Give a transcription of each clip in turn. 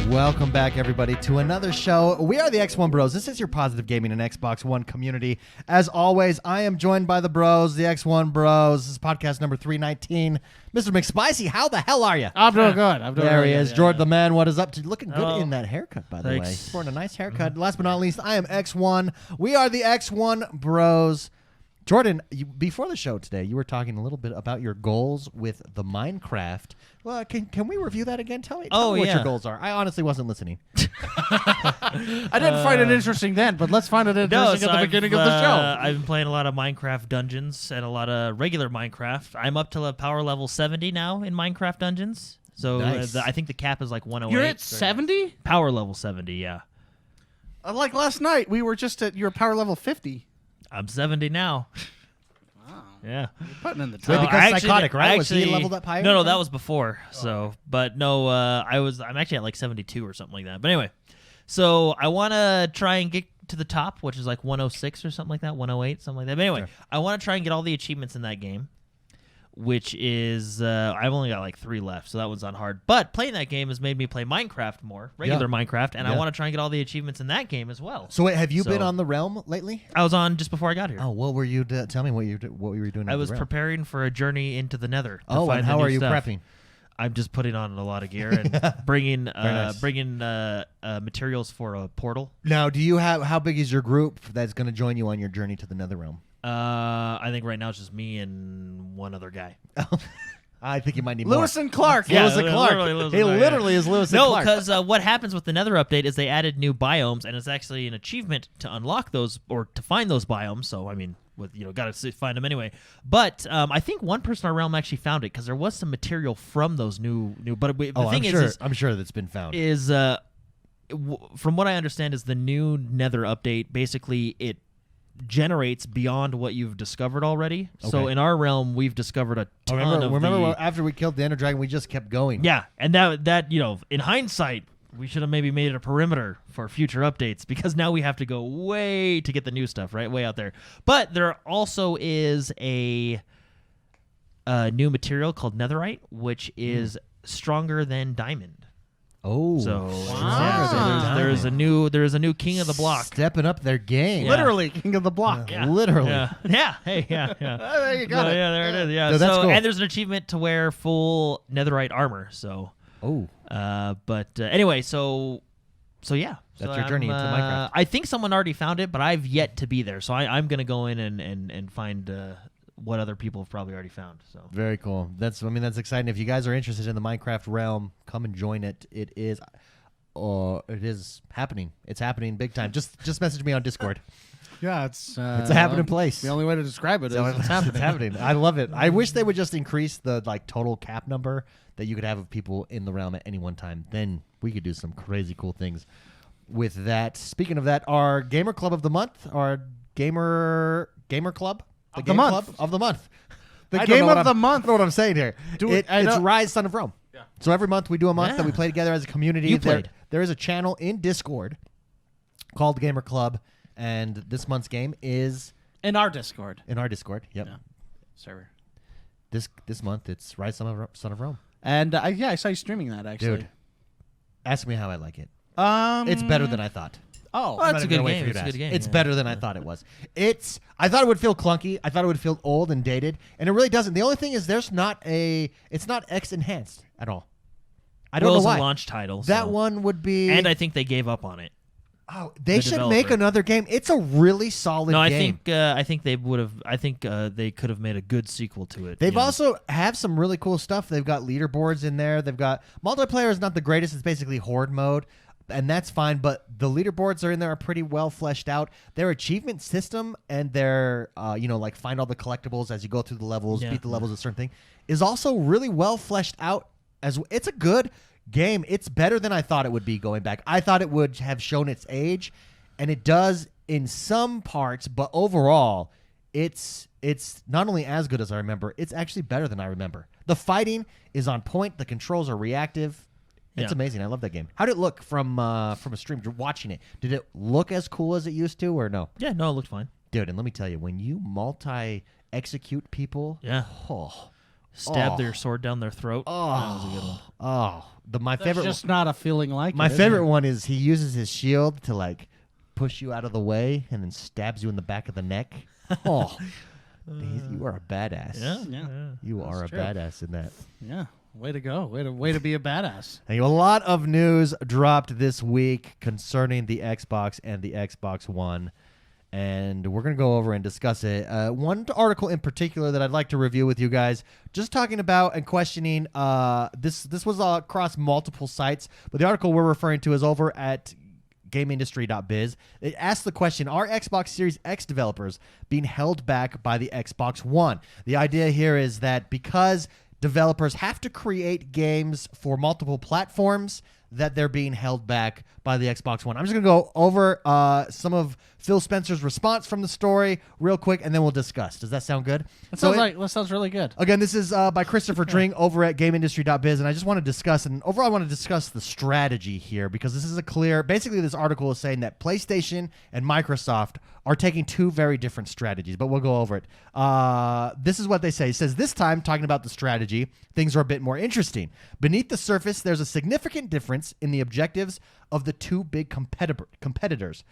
Welcome back, everybody, to another show. We are the XoneBros. This is your positive gaming and Xbox One community. As always, I am joined by the bros, the XoneBros. This is podcast number 319. Mr. McSpicy, how the hell are you? I'm doing good. There he is. Jordan the man, what is up to? Looking good in that haircut, by the way. Sporting a nice haircut. Last but not least, I am X1. We are the XoneBros. Jordan, before the show today, you were talking a little bit about your goals with the Minecraft. Well, can we review that again? Tell me what your goals are. I honestly wasn't listening. I didn't find it interesting then, but let's find it interesting at the beginning of the show. I've been playing a lot of Minecraft dungeons and a lot of regular Minecraft. I'm up to power level 70 now in Minecraft dungeons. So nice. I think the cap is like 108. You're at 70? Power level 70, yeah. Like last night, we were just at your power level 50. I'm 70 now. Wow. Yeah. You're putting in the Wait, time. because Psychotic, right? Was he leveled up higher? No, that was before. So, but no, I'm actually at like 72 or something like that. But anyway, so I want to try and get to the top, which is like 106 or something like that, 108, something like that. But anyway, sure. I want to try and get all the achievements in that game, which is I've only got like 3 left, so that one's on hard. But playing that game has made me play Minecraft more, regular Minecraft, and I want to try and get all the achievements in that game as well. So wait, have you been on the Realm lately? I was on just before I got here. Oh, what were you? Tell me what you were doing. I was Realm. preparing for a journey into the Nether. Oh, and how are you prepping? I'm just putting on a lot of gear and bringing materials for a portal. Now, do you have? How big is your group that's going to join you on your journey to the Nether Realm? I think right now it's just me and one other guy. I think you might need Lewis more. and Clark. Yeah, Lewis and Clark. He literally is Lewis and Clark. No, because what happens with the Nether update is they added new biomes, and it's actually an achievement to unlock those or to find those biomes. So I mean, got to find them anyway. But I think one person in our realm actually found it because there was some material from those new. But the thing I'm sure that's been found. Is from what I understand, is the new Nether update basically it generates beyond what you've discovered already. Okay. So in our realm, we've discovered a ton of Remember after we killed the Ender Dragon, we just kept going. Yeah, and that in hindsight, we should have maybe made it a perimeter for future updates because now we have to go way to get the new stuff, right? Way out there. But there also is a new material called netherite, which is stronger than diamond. Oh, so wow. there's a new king of the block stepping up their game. Yeah. Literally king of the block. Yeah. Literally. Yeah. Hey, yeah. There you got it. Yeah, there it is. Yeah. No, that's cool. And there's an achievement to wear full netherite armor. So. Oh. But anyway, so yeah. That's your journey into Minecraft. I think someone already found it, but I've yet to be there. So I'm gonna go in and find what other people have probably already found. So very cool. That's exciting. If you guys are interested in the Minecraft realm, come and join it. It is happening. It's happening big time. Just message me on Discord. Yeah, it's a happening place. The only way to describe it is it's happening. It's happening. I love it. I wish they would just increase the total cap number that you could have of people in the realm at any one time. Then we could do some crazy cool things with that. Speaking of that, our gamer club of the month, our gamer club. The game club of the month. The game of the month. I don't know what I'm saying here. It's Rise, Son of Rome. Yeah. So every month we do a month that we play together as a community. You played. There is a channel in Discord called Gamer Club, and this month's game is in our Discord. Yep. Yeah. Server. This month it's Rise, Son of Rome. And I saw you streaming that actually. Dude, ask me how I like it. It's better than I thought. Oh, that's a good game. It's a good game. It's better than I thought it was. I thought it would feel clunky. I thought it would feel old and dated, and it really doesn't. The only thing is it's not X enhanced at all. I don't know why. It's a launch title. That one would be. And I think they gave up on it. Oh, they should make another game. It's a really solid game. I think they would have. I think they could have made a good sequel to it. They've also have some really cool stuff. They've got leaderboards in there. They've got multiplayer is not the greatest. It's basically horde mode. And that's fine, but the leaderboards are in there are pretty well fleshed out. Their achievement system and their, find all the collectibles as you go through the levels, beat the levels of a certain thing, is also really well fleshed out. It's a good game. It's better than I thought it would be going back. I thought it would have shown its age, and it does in some parts, but overall, it's not only as good as I remember, it's actually better than I remember. The fighting is on point. The controls are reactive. It's amazing. I love that game. How did it look from a stream? Watching it, did it look as cool as it used to, or no? Yeah, no, it looked fine. Dude, and let me tell you, when you multi-execute people, stab their sword down their throat. Oh, that was a good one. My That's favorite. just not a feeling like My it, is favorite it? one is he uses his shield to like push you out of the way and then stabs you in the back of the neck. Oh, you are a badass. Yeah. You are a true. badass in that. Yeah. Way to go. Way to be a badass. And a lot of news dropped this week concerning the Xbox and the Xbox One, and we're going to go over and discuss it. One article in particular that I'd like to review with you guys, just talking about and questioning, this was across multiple sites, but the article we're referring to is over at GameIndustry.biz. It asks the question, are Xbox Series X developers being held back by the Xbox One? The idea here is that because developers have to create games for multiple platforms, that they're being held back by the Xbox One. I'm just going to go over some of Phil Spencer's response from the story real quick, and then we'll discuss. Does that sound good? That sounds really good. Again, this is by Christopher Dring over at GameIndustry.biz, and I just want to discuss, and overall I want to discuss the strategy here, because this is basically this article is saying that PlayStation and Microsoft are taking two very different strategies, but we'll go over it. This is what they say. It says, this time, talking about the strategy, things are a bit more interesting. Beneath the surface, there's a significant difference in the objectives of the two big competitors.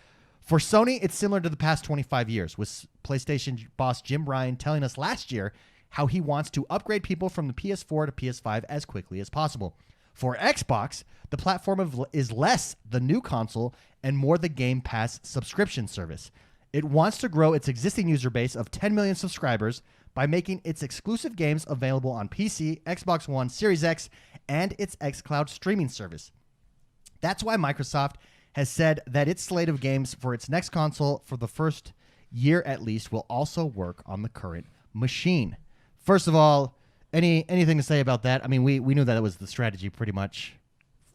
For Sony, it's similar to the past 25 years, with PlayStation boss Jim Ryan telling us last year how he wants to upgrade people from the PS4 to PS5 as quickly as possible. For Xbox, the platform is less the new console and more the Game Pass subscription service. It wants to grow its existing user base of 10 million subscribers by making its exclusive games available on PC, Xbox One, Series X, and its xCloud streaming service. That's why Microsoft has said that its slate of games for its next console for the first year at least will also work on the current machine. First of all, anything to say about that? I mean, we knew that it was the strategy pretty much.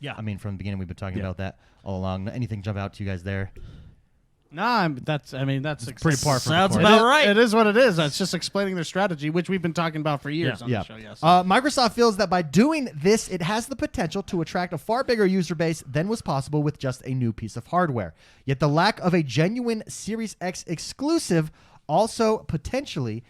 Yeah. I mean, from the beginning we've been talking about that all along. Anything jump out to you guys there? Nah, that's pretty par for the Sounds course. about right. It is what it is. It's just explaining their strategy, which we've been talking about for years on the show. Yes. Microsoft feels that by doing this, it has the potential to attract a far bigger user base than was possible with just a new piece of hardware. Yet the lack of a genuine Series X exclusive also potentially,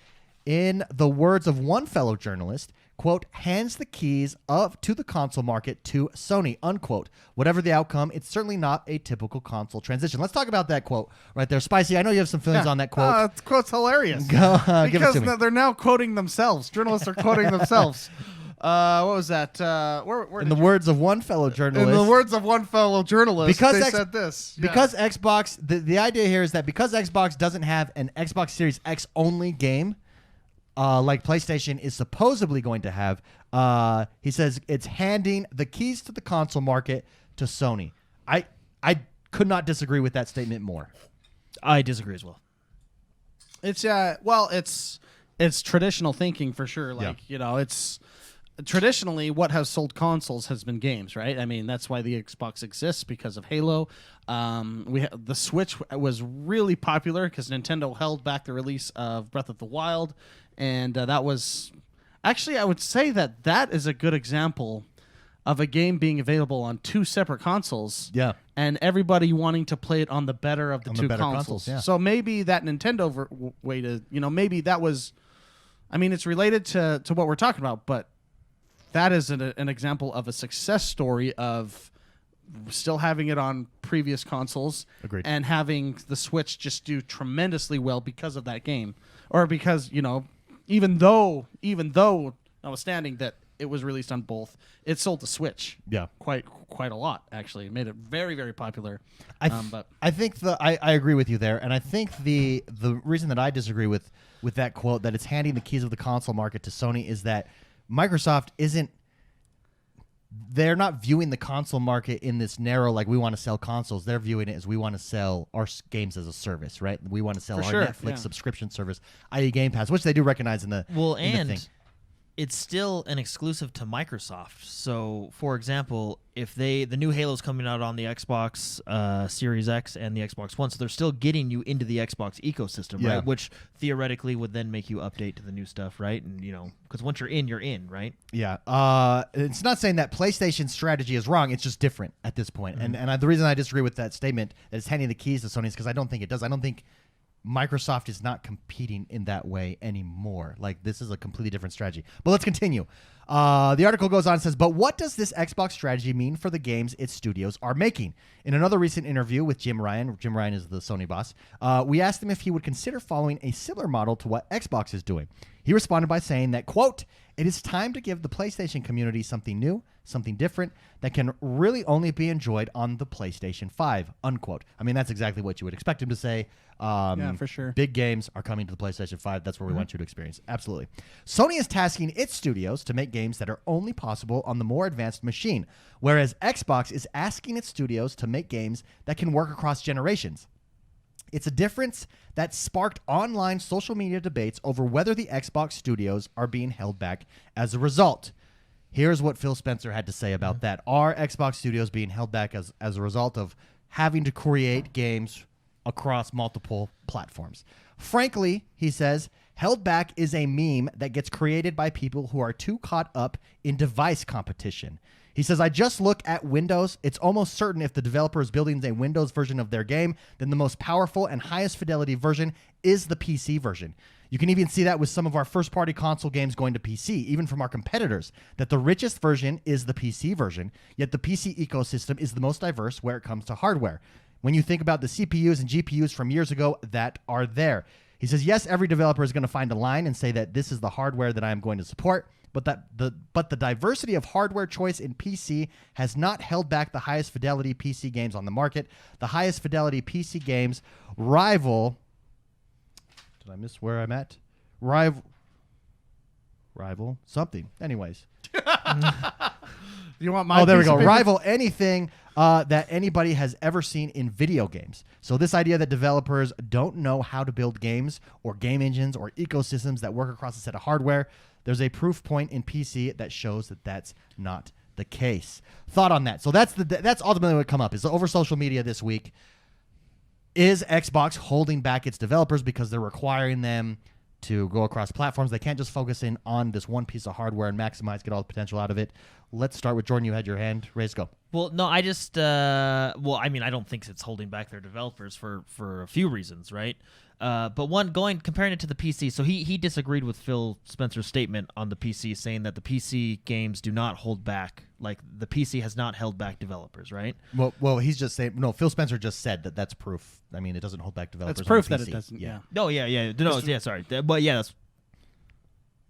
in the words of one fellow journalist, quote, hands the keys to the console market to Sony, unquote. Whatever the outcome, it's certainly not a typical console transition. Let's talk about that quote right there. Spicy, I know you have some feelings on that quote. The quote's hilarious. Go, give it to me. Because they're now quoting themselves. Journalists are quoting themselves. What was that? Where In the words of one fellow journalist. In the words of one fellow journalist, Because they said this. Yeah. Because Xbox, the idea here is that because Xbox doesn't have an Xbox Series X only game, like PlayStation is supposedly going to have, he says it's handing the keys to the console market to Sony. I could not disagree with that statement more. I disagree as well. It's traditional thinking for sure. It's traditionally what has sold consoles has been games, right? I mean, that's why the Xbox exists, because of Halo. The Switch was really popular because Nintendo held back the release of Breath of the Wild, and that was actually, I would say that is a good example of a game being available on two separate consoles. Yeah. And everybody wanting to play it on the better of the two consoles. Yeah. So maybe that Nintendo way to, maybe that was, I mean, it's related to what we're talking about, but that is an example of a success story of still having it on previous consoles. Agreed. And having the Switch just do tremendously well because of that game. Or because, even though notwithstanding that it was released on both, it sold the Switch. Yeah. Quite a lot, actually. It made it very, very popular. I think I agree with you there, and I think the reason that I disagree with that quote, that it's handing the keys of the console market to Sony, is that Microsoft they're not viewing the console market in this narrow, like we want to sell consoles. They're viewing it as we want to sell our games as a service, right? We want to sell our Netflix subscription service, i.e. Game Pass, which they do recognize in the in the thing. It's still an exclusive to Microsoft. So, for example, if the new Halo's coming out on the Xbox Series X and the Xbox One, so they're still getting you into the Xbox ecosystem, right? Which theoretically would then make you update to the new stuff, right? And because once you're in, right? Yeah. It's not saying that PlayStation's strategy is wrong. It's just different at this point. Mm-hmm. And the reason I disagree with that statement that it's handing the keys to Sony is because I don't think it does. I don't think Microsoft is not competing in that way anymore. Like, this is a completely different strategy. But let's continue. The article goes on and says, but what does this Xbox strategy mean for the games its studios are making? In another recent interview with Jim Ryan is the Sony boss, we asked him if he would consider following a similar model to what Xbox is doing. He responded by saying that, quote, it is time to give the PlayStation community something new, something different that can really only be enjoyed on the PlayStation 5, unquote. I mean, that's exactly what you would expect him to say. Yeah, for sure. Big games are coming to the PlayStation 5. That's where we want you to experience. Absolutely. Sony is tasking its studios to make games that are only possible on the more advanced machine, whereas Xbox is asking its studios to make games that can work across generations. It's a difference that sparked online social media debates over whether the Xbox studios are being held back as a result. Here's what Phil Spencer had to say about that. Are Xbox studios being held back as a result of having to create games across multiple platforms? Frankly, he says, held back is a meme that gets created by people who are too caught up in device competition. He says, I just look at Windows. It's almost certain if the developer is building a Windows version of their game, then the most powerful and highest fidelity version is the PC version. You can even see that with some of our first-party console games going to PC, even from our competitors, that the richest version is the PC version, yet the PC ecosystem is the most diverse where it comes to hardware. When you think about the CPUs and GPUs from years ago that are there. He says, yes, every developer is going to find a line and say that this is the hardware that I am going to support, but the diversity of hardware choice in PC has not held back the highest fidelity PC games on the market. The highest fidelity PC games rival... Did I miss where I'm at? Rival something. Anyways. You want my there we piece go. of paper? Rival anything that anybody has ever seen in video games. So this idea that developers don't know how to build games or game engines or ecosystems that work across a set of hardware, there's a proof point in PC that shows that that's not the case. Thought on that. So that's ultimately what come up is over social media this week. Is Xbox holding back its developers because they're requiring them to go across platforms? They can't just focus in on this one piece of hardware and maximize, get all the potential out of it. Let's start with Jordan. You had your hand raised. Go. Well, no, I just I mean, I don't think it's holding back their developers for a few reasons, right? But one, comparing it to the PC, so he disagreed with Phil Spencer's statement on the PC, saying that the PC games do not hold back, like the PC has not held back developers, right? Well, he's just saying no. Phil Spencer just said that that's proof. I mean, it doesn't hold back developers. That's proof on the that PC. it doesn't. Yeah. No, yeah. No, yeah, sorry. But yeah, that's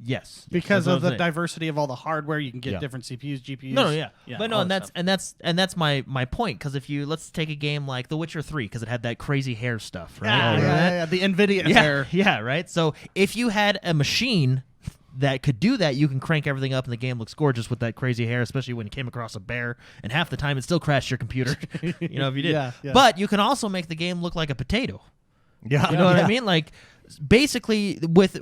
yes. Because that's of the diversity of all the hardware, you can get Yeah. different CPUs, GPUs. No, yeah. But no, all and that that's stuff. that's my point. Because if you let's take a game like The Witcher 3, because it had that crazy hair stuff, right? Yeah, Remember that? yeah, the NVIDIA yeah, hair. yeah, right. So if you had a machine that could do that, you can crank everything up and the game looks gorgeous with that crazy hair, especially when you came across a bear, and half the time it still crashed your computer. You know, if you did. Yeah. But you can also make the game look like a potato. Yeah. You know what I mean? Like basically with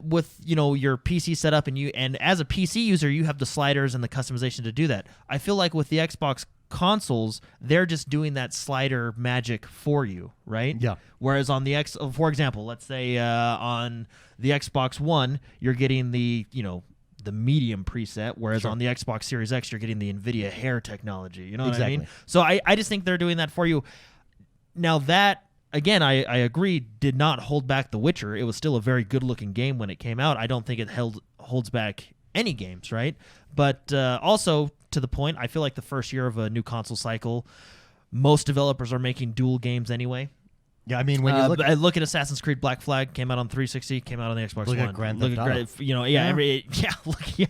your PC setup and as a PC user you have the sliders and the customization to do that. I feel like with the Xbox consoles, they're just doing that slider magic for you, right? Yeah. Whereas on the for example, let's say on the Xbox One, you're getting the medium preset, whereas on the Xbox Series X, you're getting the NVIDIA hair technology. You know what I mean? So I just think they're doing that for you. Now that, again, I agree, did not hold back The Witcher. It was still a very good-looking game when it came out. I don't think it holds back any games, right? But also, to the point, I feel like the first year of a new console cycle, most developers are making dual games anyway. Yeah, I mean, when you look at Assassin's Creed Black Flag, came out on 360, came out on the Xbox Look One. at Grand Theft Auto.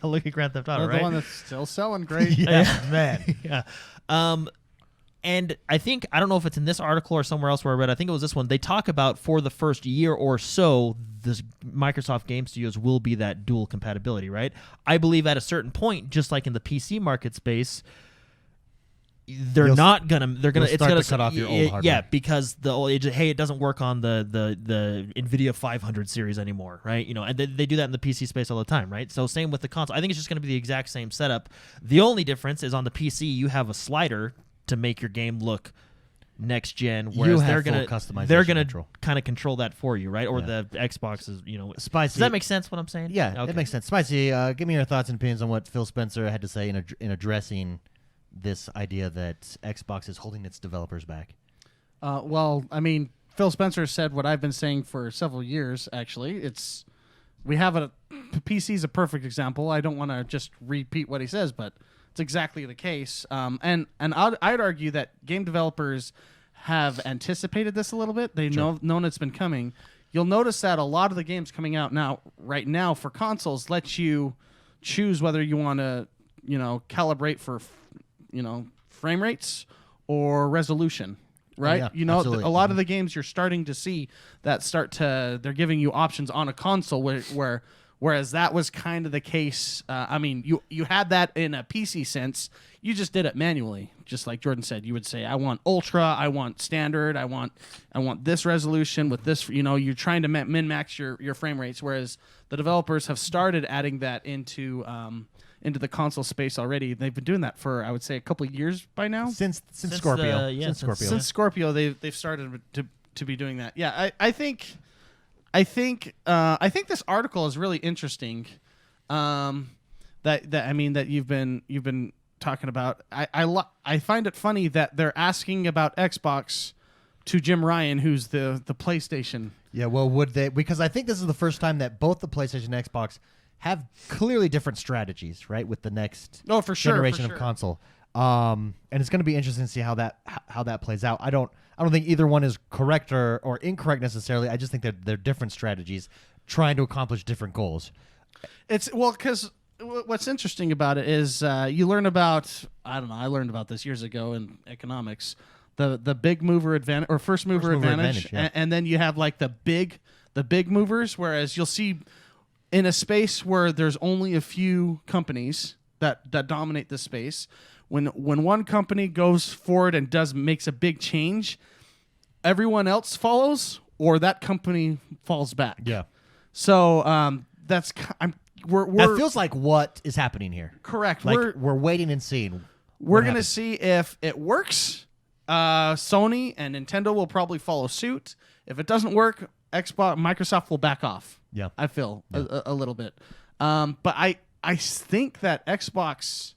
Look at Grand Theft Auto, The right? one that's still selling great. yeah, man. Yeah. And I think, I don't know if it's in this article or somewhere else where I read, I think it was this one, they talk about for the first year or so, the Microsoft Game Studios will be that dual compatibility, right? I believe at a certain point, just like in the PC market space, they're start gonna to cut off your old hardware. Yeah, because it doesn't work on the NVIDIA 500 series anymore, right? And they do that in the PC space all the time, right? So same with the console. I think it's just going to be the exact same setup. The only difference is on the PC you have a slider to make your game look next gen, whereas they're gonna kind of control that for you, right? Or the Xbox is, Spicy. Does that make sense what I'm saying? Yeah, Okay. it makes sense. Spicy, give me your thoughts and opinions on what Phil Spencer had to say in addressing this idea that Xbox is holding its developers back. Well, I mean, Phil Spencer said what I've been saying for several years. Actually, we have PC is a perfect example. I don't want to just repeat what he says, but it's exactly the case. And I'd argue that game developers have anticipated this a little bit. They've known it's been coming. You'll notice that a lot of the games coming out right now for consoles let you choose whether you want to, calibrate for, frame rates or resolution, right? Oh, yeah, absolutely. A lot of the games you're starting to see that they're giving you options on a console whereas that was kind of the case. You had that in a PC sense. You just did it manually, just like Jordan said. You would say, I want ultra, I want standard, I want this resolution with this. You're trying to min-max your frame rates, whereas the developers have started adding that into the console space already. They've been doing that for, I would say, a couple of years by now. Since Scorpio. Since Scorpio, they've started to be doing that. Yeah, I think this article is really interesting. That you've been talking about. I find it funny that they're asking about Xbox to Jim Ryan, who's the PlayStation. Yeah, well, would they? Because I think this is the first time that both the PlayStation and Xbox have clearly different strategies, right? With the next generation of console. And it's going to be interesting to see how that plays out. I don't think either one is correct or incorrect necessarily. I just think they're different strategies trying to accomplish different goals. Because what's interesting about it is you learn about, I learned about this years ago in economics, the big mover advantage or first mover advantage, yeah. and then you have like the big movers, whereas you'll see in a space where there's only a few companies that dominate the space. When one company goes forward and makes a big change, everyone else follows, or that company falls back. Yeah. So that feels like what is happening here. Correct. Like we're waiting and seeing. We're gonna see if it works. Sony and Nintendo will probably follow suit. If it doesn't work, Microsoft will back off. Yeah. I feel a little bit. But I think that Xbox,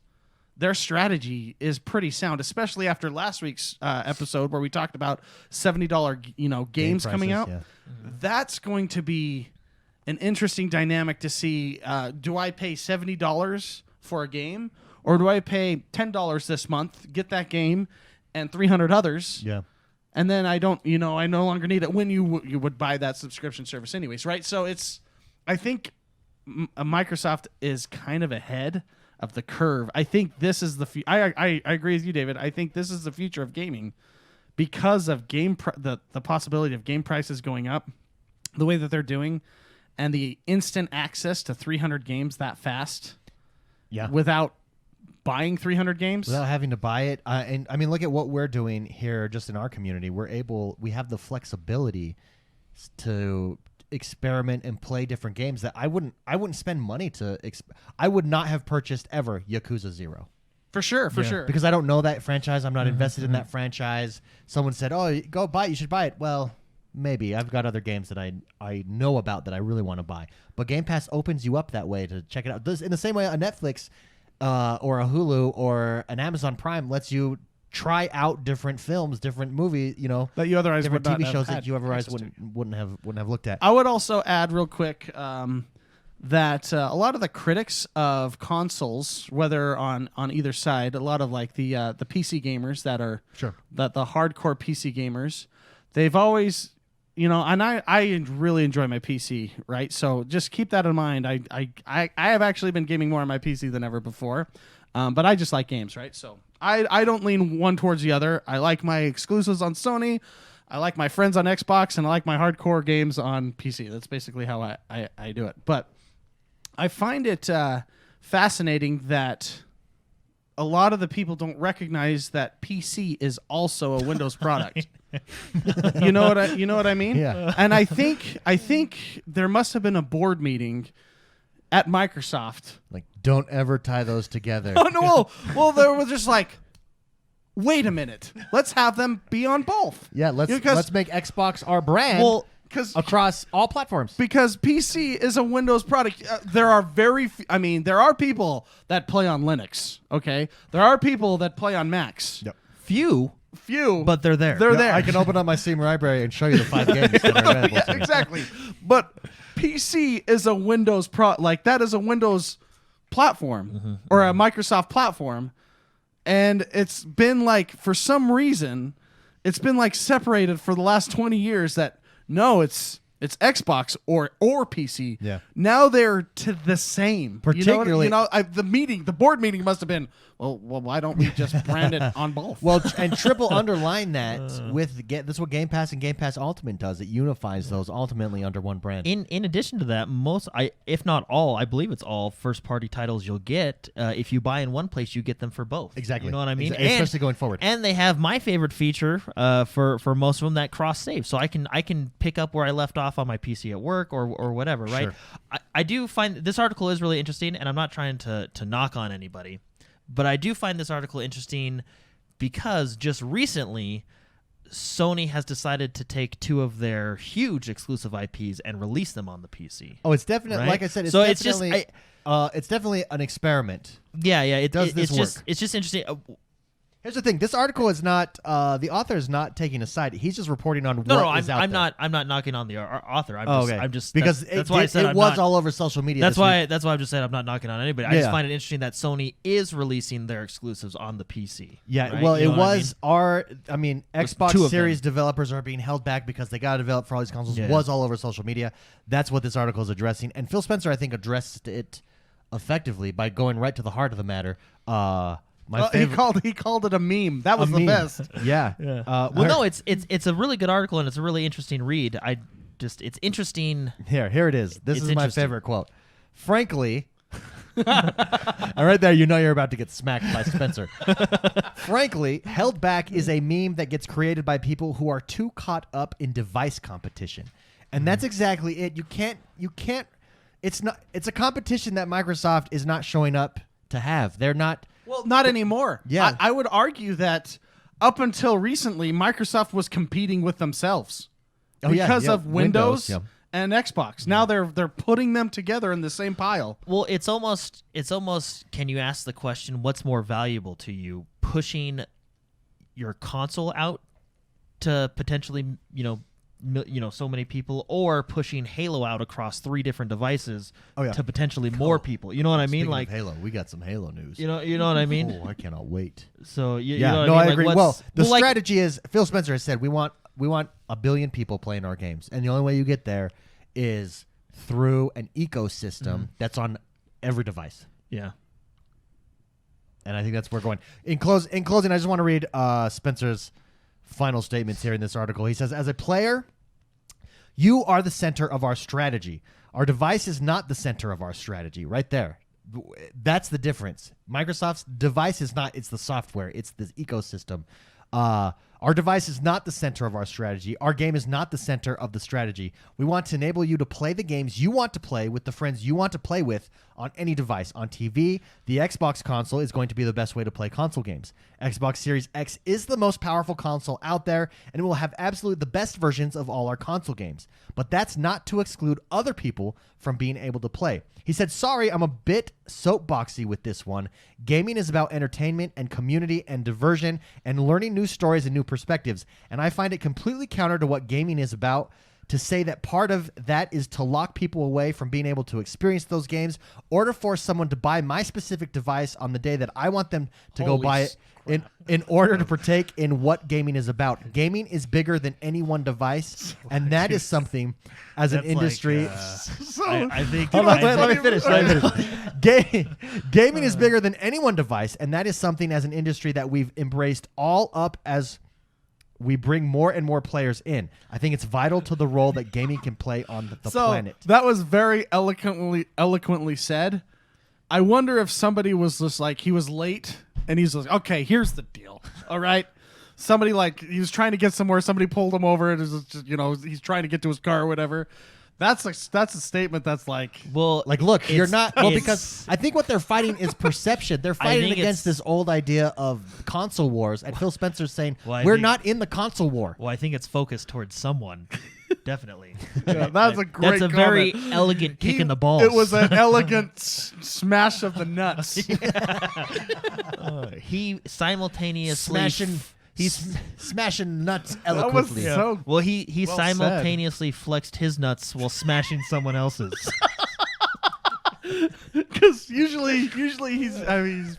their strategy is pretty sound, especially after last week's episode where we talked about $70 games coming out. Yeah. That's going to be an interesting dynamic to see. Do I pay $70 for a game, or do I pay $10 this month, get that game and 300 others? Yeah. And then I don't, I no longer need it when you would buy that subscription service anyways, right? So I think Microsoft is kind of ahead of the curve. I think this is I agree with you, David. I think this is the future of gaming because of the possibility of game prices going up, the way that they're doing, and the instant access to 300 games that fast. Yeah. Without buying 300 games, without having to buy it. And I mean, look at what we're doing here just in our community. We have the flexibility to experiment and play different games that I wouldn't spend money to I would not have purchased ever Yakuza 0. For sure. Because I don't know that franchise. I'm not invested in that franchise. Someone said, "Oh, go buy it. You should buy it." Well, maybe. I've got other games that I know about that I really want to buy. But Game Pass opens you up that way to check it out. In the same way a Netflix or a Hulu or an Amazon Prime lets you try out different films, different movies, that you otherwise different would not TV shows have that you otherwise access to. wouldn't have looked at. I would also add real quick that a lot of the critics of consoles, whether on either side, a lot of like the PC gamers that are the hardcore PC gamers, they've always, and I really enjoy my PC, right? So just keep that in mind. I have actually been gaming more on my PC than ever before, but I just like games, right? So I don't lean one towards the other. I like my exclusives on Sony. I like my friends on Xbox, and I like my hardcore games on PC. That's basically how I do it. But I find it fascinating that a lot of the people don't recognize that PC is also a Windows product. You know what I mean? Yeah. And I think there must have been a board meeting at Microsoft. Like, don't ever tie those together. Oh no! Well, they were just like, wait a minute, let's have them be on both. Yeah, let's make Xbox our brand. Well, across all platforms. Because PC is a Windows product. There are there are people that play on Linux, okay? There are people that play on Macs. Yep. Few, Few, but they're there. They're there. I can open up my Steam library and show you the 5 games that are available yeah, to me. exactly. But PC is a Windows that is a Windows platform or a Microsoft platform, and it's been like for some reason it's been like separated for the last 20 years that no, it's Xbox or PC. Yeah. Now they're to the same. Particularly- the board meeting must have been well, why don't we just brand it on both? Well, and triple underline that with this is what Game Pass and Game Pass Ultimate does. It unifies those ultimately under one brand. In addition to that, if not all, I believe it's all first party titles you'll get. If you buy in one place, you get them for both. Exactly. You know what I mean? Especially going forward. And they have my favorite feature for most of them, that cross save. So I can pick up where I left off on my PC at work or whatever. Right. Sure. I do find this article is really interesting, and I'm not trying to knock on anybody, but I do find this article interesting because just recently, Sony has decided to take 2 of their huge exclusive IPs and release them on the PC. Oh, it's definitely, Right? like I said, it's So definitely, it's definitely an experiment. Yeah, it Does this work? It's just interesting. Here's the thing: this article is not the author is not taking a side. He's just reporting on No, what is out I'm there. not knocking on the author. Okay. I'm just because that's why I said it I'm was not, all over social media. That's this why week. that's why I've just said I'm not knocking on anybody. I Yeah. just find it interesting that Sony is releasing their exclusives on the PC. Yeah, right? well, You it know what I mean? was Xbox 2 of Series them. developers are being held back because they got to develop for all these consoles. Yeah. Was all over social media. That's what this article is addressing, and Phil Spencer, I think, addressed it effectively by going right to the heart of the matter. He called it a meme. That was the meme. best. Yeah. Well, no, it's a really good article and it's a really interesting read. It's interesting. Here it is. This It's is my interesting. favorite quote. Frankly, and right there, you know you're about to get smacked by Spencer. Frankly, held back is a meme that gets created by people who are too caught up in device competition, and that's exactly it. You can't. It's a competition that Microsoft is not showing up to have. They're not. Well, not anymore. Yeah. I would argue that up until recently, Microsoft was competing with themselves because of Windows yeah. and Xbox. Now they're putting them together in the same pile. Well, it's almost. Can you ask the question? What's more valuable to you, pushing your console out to potentially so many people, or pushing Halo out across 3 different devices to potentially more people? You know what I mean? Speaking Like of Halo, we got some Halo news. you know what I mean? Oh, I cannot wait. So you Yeah, know what no, I I mean? agree. Like, Well, the like, strategy is Phil Spencer has said we want 1 billion people playing our games, and the only way you get there is through an ecosystem that's on every device. yeah. And I think that's where we're going. In closing, I just want to read Spencer's final statements here in this article. He says, as a player, you are the center of our strategy. Our device is not the center of our strategy. Right there. That's the difference. Microsoft's device is not, it's the software. It's the ecosystem. Our device is not the center of our strategy. Our game is not the center of the strategy. We want to enable you to play the games you want to play with the friends you want to play with on any device. On TV, the Xbox console is going to be the best way to play console games. Xbox Series X is the most powerful console out there, and it will have absolutely the best versions of all our console games. But that's not to exclude other people from being able to play. He said, sorry, I'm a bit soapboxy with this one. Gaming is about entertainment and community and diversion and learning new stories and new perspectives. And I find it completely counter to what gaming is about to say that part of that is to lock people away from being able to experience those games or to force someone to buy my specific device on the day that I want them to go buy it in order to partake in what gaming is about. Gaming is bigger than any one device, and that is something as an industry. I think. Hold on, let me finish. Gaming is bigger than any one device, and that is something as an industry that we've embraced all up as we bring more and more players in. I think it's vital to the role that gaming can play on the planet. That was very eloquently said. I wonder if somebody was just like, he was late, and he's like, okay, here's the deal. All right. Somebody he was trying to get somewhere. Somebody pulled him over. And it was just, he's trying to get to his car or whatever. That's a statement that's like, Well, Like, look, you're not. Well, it's- because I think what they're fighting is perception. They're fighting think against it's- this old idea of console wars. And Phil Spencer's saying, Well, I we're think- not in the console war. Well, I think it's focused towards someone. Definitely. that's a great That's a comment. very elegant kick in the balls. It was an elegant smash of the nuts. He simultaneously Smashing He's smashing nuts That was eloquently. so. Well, he Well simultaneously flexed his nuts while smashing someone else's. Because usually he's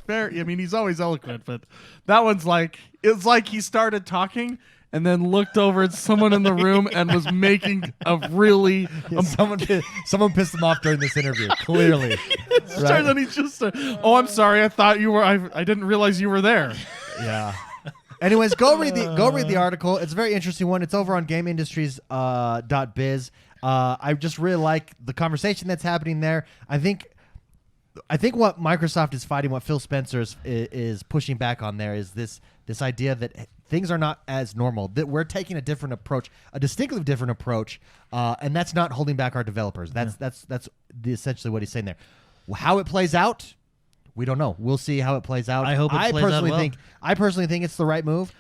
very. I mean, he's always eloquent, but that one's like it's like he started talking and then looked over at someone in the room and was making a really. Yeah, someone pissed him off during this interview. Clearly, And then he's just. Oh, I'm sorry. I thought you were. I didn't realize you were there. Yeah. Anyways, go read the article. It's a very interesting one. It's over on GameIndustries.biz. I just really like the conversation that's happening there. I think what Microsoft is fighting, what Phil Spencer is pushing back on there, is this idea that things are not as normal. That we're taking a different approach, a distinctly different approach, and that's not holding back our developers. That's essentially what he's saying there. How it plays out, we don't know. We'll see how it plays out. I hope it plays out well. I personally think it's the right move.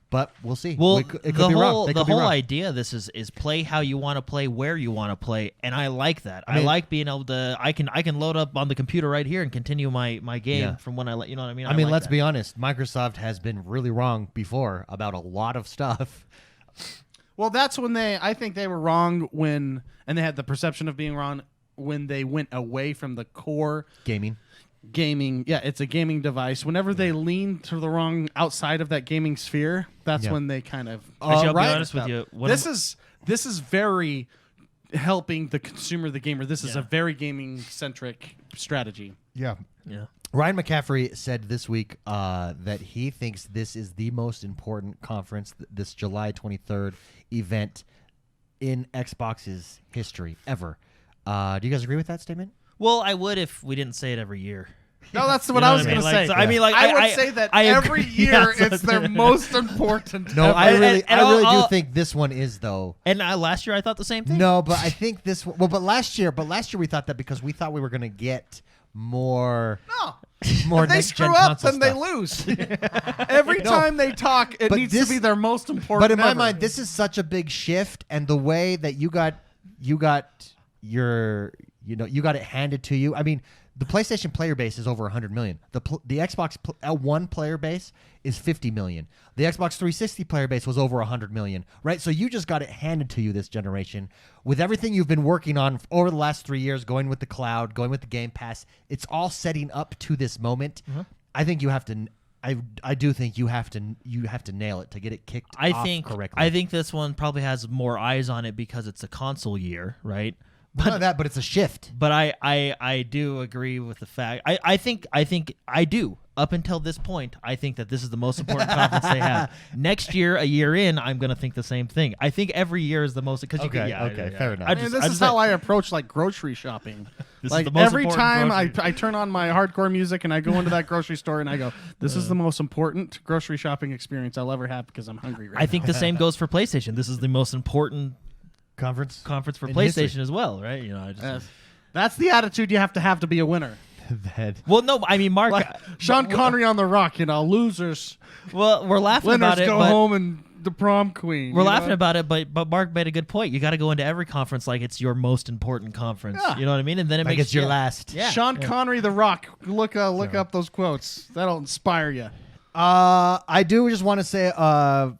But we'll see. Well, it could be wrong. The whole idea of this is play how you want to play, where you want to play, and I like that. I like being able to. I can load up on the computer right here and continue my game from when I let you know what I mean. I mean, like let's that. be honest. Microsoft has been really wrong before about a lot of stuff. Well, that's when I think they were wrong and they had the perception of being wrong when they went away from the core Gaming. Yeah, it's a gaming device. Whenever they lean to the wrong outside of that gaming sphere, that's when they kind of. Actually, I'll be right. honest with you. This is very helping the consumer, the gamer. This is a very gaming centric strategy. Yeah. Yeah. Ryan McCaffrey said this week that he thinks this is the most important conference, this July 23rd event in Xbox's history ever. Do you guys agree with that statement? Well, I would if we didn't say it every year. No, that's what know I what was I mean? going to Like, say. so, I mean, like, I would say that every year it's their most important. No, ever. I really I'll- do think this one is though. And last year I thought the same thing. No, but I think this. Well, but last year we thought that because we thought we were going to get more. More If they next gen screw up, console then they stuff. lose. Every time they talk, it But needs this- to be their most important. But in my ever. mind, this is such a big shift, and the way that you got your you got it handed to you. I mean, the PlayStation player base is over 100 million. The Xbox One player base is 50 million. The Xbox 360 player base was over 100 million, right? So you just got it handed to you this generation with everything you've been working on over the last 3 years, going with the cloud, going with the Game Pass. It's all setting up to this moment. Mm-hmm. I think you have to. I do think you have to nail it to get it kicked off correctly. I think this one probably has more eyes on it because it's a console year, right? But not that, but it's a shift. But I do agree with the fact. I think I do. Up until this point, I think that this is the most important conference they have. Next year, a year in, I'm going to think the same thing. I think every year is the most because Okay, fair enough. This is how I approach like grocery shopping. This is Like the most every important time grocery. I turn on my hardcore music and I go into that grocery store and I go, this is the most important grocery shopping experience I'll ever have because I'm hungry right I think the same goes for PlayStation. This is the most important Conference for In PlayStation history. as well, right? You know, I just. now. That's the attitude you have to be a winner. that. Well, no, I mean, Mark. Like Sean Connery on The Rock, losers. Well, we're laughing Winners about it, go but home and the prom queen. we're you laughing know? about it, but Mark made a good point. You got to go into every conference like it's your most important conference. Yeah. You know what I mean? And then it Like makes it's your last. Yeah. Sean Connery, The Rock. Look up those quotes. That'll inspire you. I do just want to say a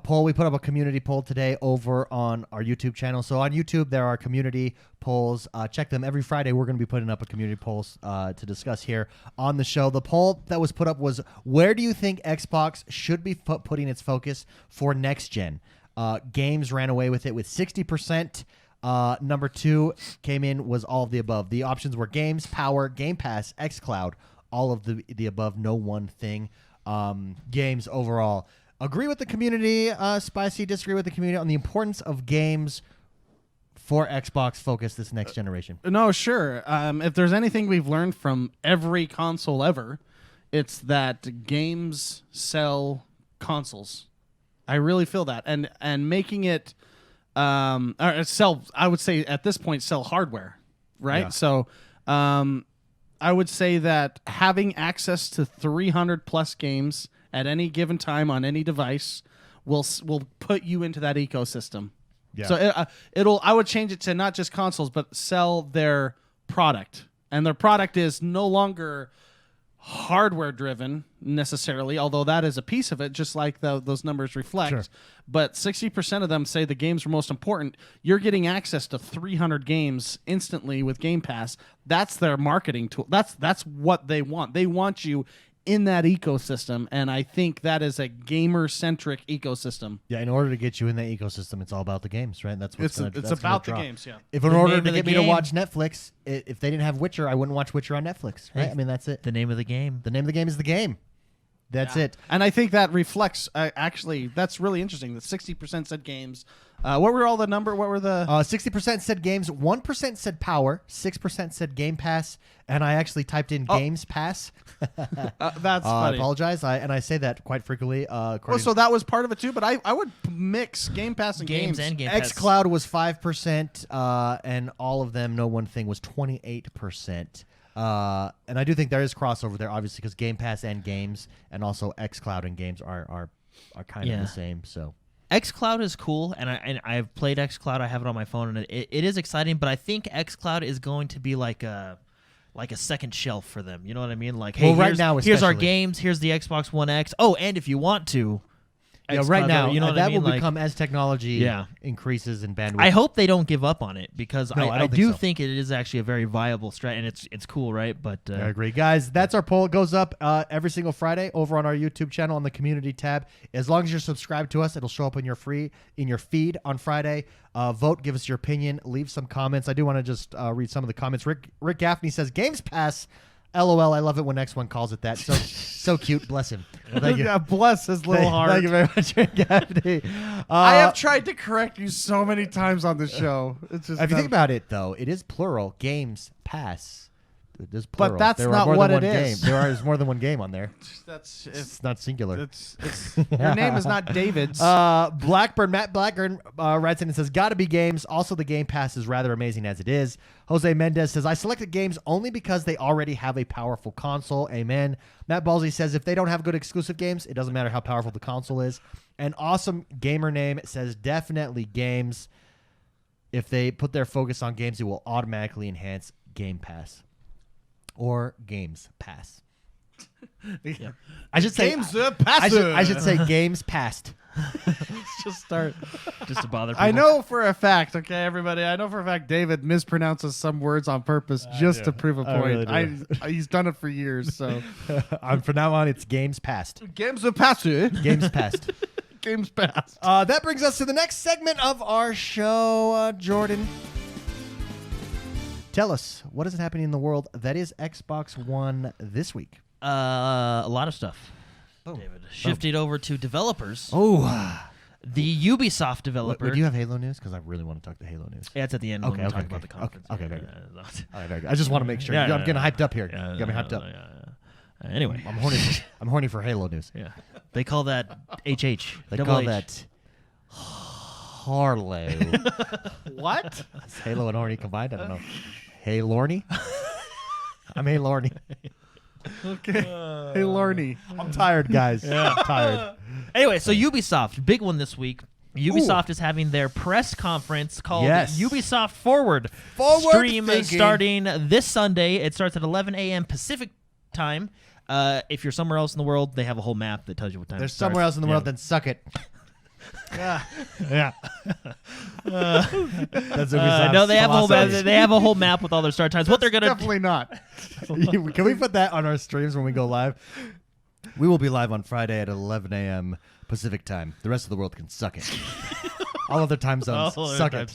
poll. We put up a community poll today over on our YouTube channel. So on YouTube, there are community polls. Check them every Friday. We're going to be putting up a community polls to discuss here on the show. The poll that was put up was, where do you think Xbox should be putting its focus for next gen? Games ran away with it with 60%. Number 2 came in was all of the above. The options were games, power, Game Pass, xCloud, all of the above, no one thing. Games overall. Agree with the community, Spicy, disagree with the community on the importance of games for Xbox focus this next generation. No, sure. If there's anything we've learned from every console ever, it's that games sell consoles. I really feel that, and making it or sell. I would say at this point sell hardware, right? Yeah. So, I would say that having access to 300 plus games at any given time on any device will put you into that ecosystem. Yeah. So I would change it to not just consoles, but sell their product, and their product is no longer hardware driven necessarily, although that is a piece of it, just like those numbers reflect. Sure. But 60% of them say the games are most important. You're getting access to 300 games instantly with Game Pass. That's their marketing tool. That's what they want. They want you in that ecosystem, and I think that is a gamer-centric ecosystem. Yeah, in order to get you in that ecosystem, it's all about the games, right? That's what's It's about the games, yeah. If in The order name to of the get me to game- watch Netflix, if they didn't have Witcher, I wouldn't watch Witcher on Netflix, right? Hey. I mean, that's it. The name of the game. The name of the game is the game. That's it. And I think that reflects, actually, that's really interesting, that 60% said games. What were all the number? What were the... 60% said games, 1% said power, 6% said Game Pass, and I actually typed in Games Pass. that's I funny. apologize, and I say that quite frequently. Well, so that was part of it too, but I would mix Game Pass and Games and Game Pass. xCloud was 5%, and all of them, no one thing, was 28%. And I do think there is crossover there, obviously, because Game Pass and games, and also xCloud and games are kind of the same. So xCloud is cool, and I've played xCloud. I have it on my phone, and it is exciting. But I think xCloud is going to be like a second shelf for them. You know what I mean? Like, hey, Well, right here's, now here's our especially. games. Here's the Xbox One X. Oh, and if you want to, yeah, xCloud, right now, you know what that I mean? will Like, become as technology Yeah. increases in bandwidth. I hope they don't give up on it because No, I I don't think do so. think it is actually a very viable strat, and it's cool, right? But I agree, guys. That's our poll. It goes up every single Friday over on our YouTube channel on the community tab. As long as you're subscribed to us, it'll show up in your feed on Friday. Vote, give us your opinion, leave some comments. I do want to just read some of the comments. Rick Gaffney says, "Games Pass." LOL. I love it when X1 calls it that. So cute. Bless him. Well, thank you. Yeah, bless his little heart. Thank you very much, Rick Gaffney. I have tried to correct you so many times on the show. It's just If you think about it, though, it is plural. Games Pass. It is But plural. that's there not are more what than it one is. Game. There's more than one game on there. that's It's not singular. it's your name is not David's. Matt Blackburn writes in and says, "Gotta be games. Also, the Game Pass is rather amazing as it is." Jose Mendez says, "I selected games only because they already have a powerful console." Amen. Matt Ballsy says, "If they don't have good exclusive games, it doesn't matter how powerful the console is." And Awesome Gamer Name says, "Definitely games. If they put their focus on games, it will automatically enhance Game Pass or Games Pass." I should say Games I should say Games Passed. just start. just to bother people. I know for a fact, okay, everybody. I know for a fact David mispronounces some words on purpose just to prove a I point. really He's done it for years. So From now on, it's Games Passed. games are passive. Games Passed. Games passed. That brings us to the next segment of our show, Jordan. Tell us, what is happening in the world that is Xbox One this week? A lot of stuff. David, shifting over to developers. Oh, The Ubisoft developer. do you have Halo news? Because I really want to talk to Halo news. Yeah, it's at the end. Okay, when we okay, talk about the okay, conference. okay, very Yeah, good. yeah, All right, very good. I just want to make sure. Yeah, I'm yeah, getting yeah. hyped up here. yeah, You got me hyped up. Anyway, I'm horny for Halo news. yeah, they call that HH. They Double call H. that Harlow. What? Is Halo and horny combined? I don't know. Hey, Lorny? I'm Hey, Lorny. Okay. Hey, Lorny. I'm tired, guys. I'm tired. Anyway, so Ubisoft, big one this week. Ubisoft is having their press conference called Yes. Ubisoft Forward. Forward Stream thinking. starting this Sunday. It starts at 11 a.m. Pacific time. If you're somewhere else in the world, they have a whole map that tells you what time. There's it starts. somewhere else in the world, then suck it. Yeah. Yeah. That's Ubisoft's no, they have a whole map. philosophy. They have a whole map with all their start times. What they're gonna Definitely not. Can we put that on our streams when we go live? We will be live on Friday at 11 a.m. Pacific time. The rest of the world can suck it. All other time zones, suck it.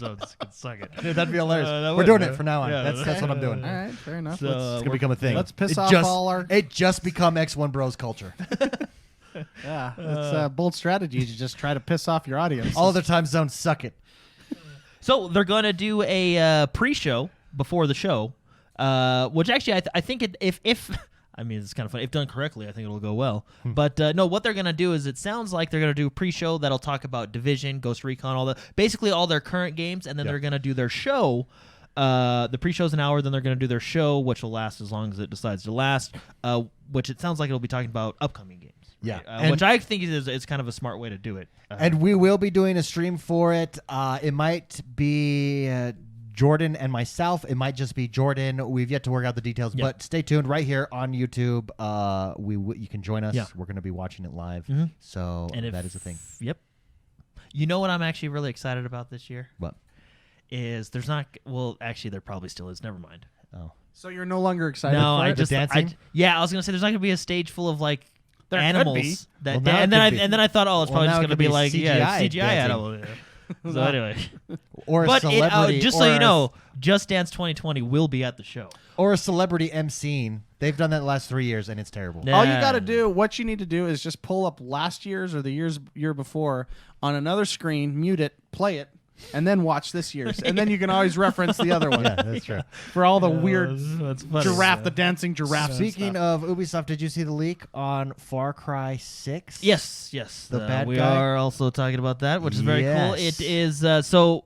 Suck it. Dude, that'd be hilarious. that We're would, doing yeah. it from now on. Yeah, that's what I'm doing. All right, fair enough. So, It's gonna become a thing. let's piss It off just, all our- It just become XoneBros culture. Yeah, it's a bold strategy to just try to piss off your audience. All other time zones, suck it. So they're going to do a pre-show before the show, which actually I think if I mean it's kind of funny if done correctly, I think it'll go well. But no, what they're going to do is it sounds like they're going to do a pre-show that'll talk about Division, Ghost Recon, basically all their current games, and then they're going to do their show. The pre-show's an hour, then they're going to do their show, which will last as long as it decides to last. Which it sounds like it'll be talking about upcoming games. Yeah. Right? And- Which I think is kind of a smart way to do it. And we will be doing a stream for it. It might be Jordan and myself. It might just be Jordan. We've yet to work out the details, Yeah. but stay tuned right here on YouTube. You can join us. Yeah. We're going to be watching it live. So And that is a thing. Yep. You know what I'm actually really excited about this year? What? Is there's not well actually there probably still is. Never mind. Oh. So you're no longer excited No, for I it? just dancing? yeah, I was gonna say there's not gonna be a stage full of like There could animals be. that Well, now it and then could I be. and then I thought oh it's Well, probably now just it gonna could be be like CGI CGI dancing. animal. Yeah. So anyway, Or a but celebrity. just or so you a- know, Just Dance 2020 will be at the show. Or a celebrity emceeing. They've done that the last 3 years, and it's terrible. Yeah. All you got to do, what you need to do, is just pull up last year's or the year before on another screen, mute it, play it, and then watch this year's, and then you can always reference the other one Yeah, that's true. for all the weird That's funny. giraffe, the dancing giraffe. Speaking of Ubisoft, did you see the leak on Far Cry 6? Yes, The bad we guy? are also talking about that, which is very cool. Yes. It is so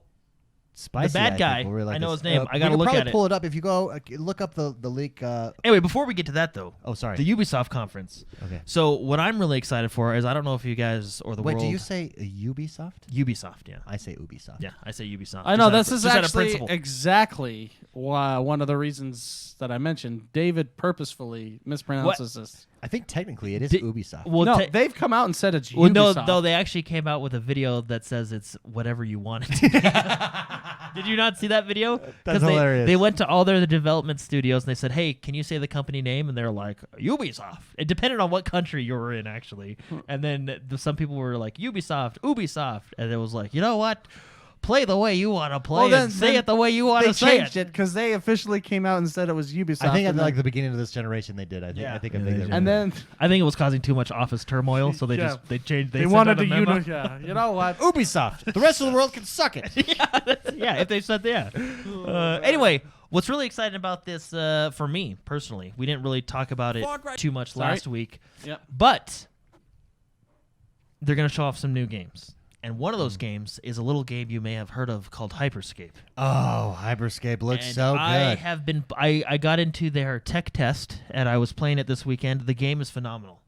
Spicy The bad Eye guy, people really like I know this. his name. I gotta we could look probably at it. pull it up if you go look up the leak. anyway. Before we get to that though, Oh, sorry. the Ubisoft conference. Okay. So what I'm really excited for is I don't know if you guys or the Wait, world. do you say Ubisoft? Ubisoft, yeah. I say Ubisoft. Yeah, I say Ubisoft. I know Just this out of- just is out of actually principle. exactly why one of the reasons that I mentioned. David purposefully mispronounces this. I think technically it is Di- Ubisoft. well, No, te- they've come out and said it's well, Ubisoft. no, they actually came out with a video that says it's whatever you want it to be. Did you not see that video? That's they, hilarious. They went to all their development studios and they said, "Hey, can you say the company name?" And they're like, "Ubisoft." It depended on what country you were in, actually. And then some people were like, "Ubisoft, Ubisoft," and it was like, you know what? Play the way you want to play and say it the way you want They to say changed it because they officially came out and said it was Ubisoft. I think at and like then- the beginning of this generation they did. I think. Yeah. I think Yeah, I they think did. they and then I think it was causing too much office turmoil, so they Yeah. just they changed. They they sent wanted out a to memo. yeah, you know what? Ubisoft. The rest of the world can suck it. Yeah, if they said yeah. Anyway, what's really exciting about this for me personally, we didn't really talk about it too much last week, Yep. but they're going to show off some new games. And one of those games is a little game you may have heard of called Hyperscape. Oh, Hyperscape looks And so good. I have been I got into their tech test and I was playing it this weekend. The game is phenomenal.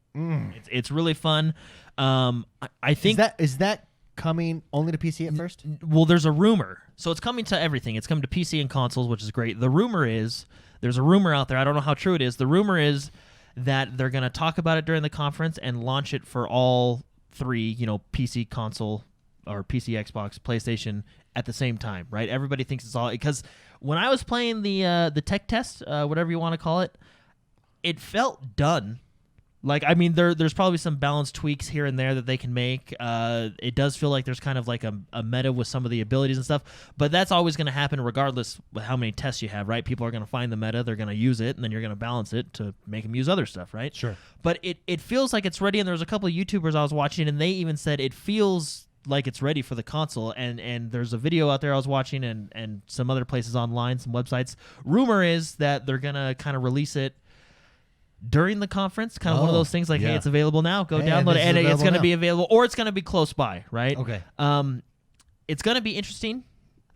It's really fun. I think Is that coming only to PC at first? well, there's a rumor. So it's coming to everything. It's coming to PC and consoles, which is great. The rumor is, there's a rumor out there. I don't know how true it is. The rumor is that they're going to talk about it during the conference and launch it for all three, PC, console, or PC, Xbox, PlayStation at the same time, right? Everybody thinks it's all, because when I was playing the tech test, whatever you want to call it, it felt done. Like, I mean, there's probably some balance tweaks here and there that they can make. It does feel like there's kind of like a meta with some of the abilities and stuff, but that's always going to happen regardless of how many tests you have, right? People are going to find the meta, they're going to use it, and then you're going to balance it to make them use other stuff, right? Sure. But it feels like it's ready, and there was a couple of YouTubers I was watching, and they even said it feels like it's ready for the console, and there's a video out there I was watching, and some other places online, some websites. Rumor is that they're going to kind of release it during the conference, kind of one of those things like, hey, yeah. it's available now, go Hey, download it, this is and it's available going to now. be available, or it's going to be close by, right? Okay. It's going to be interesting.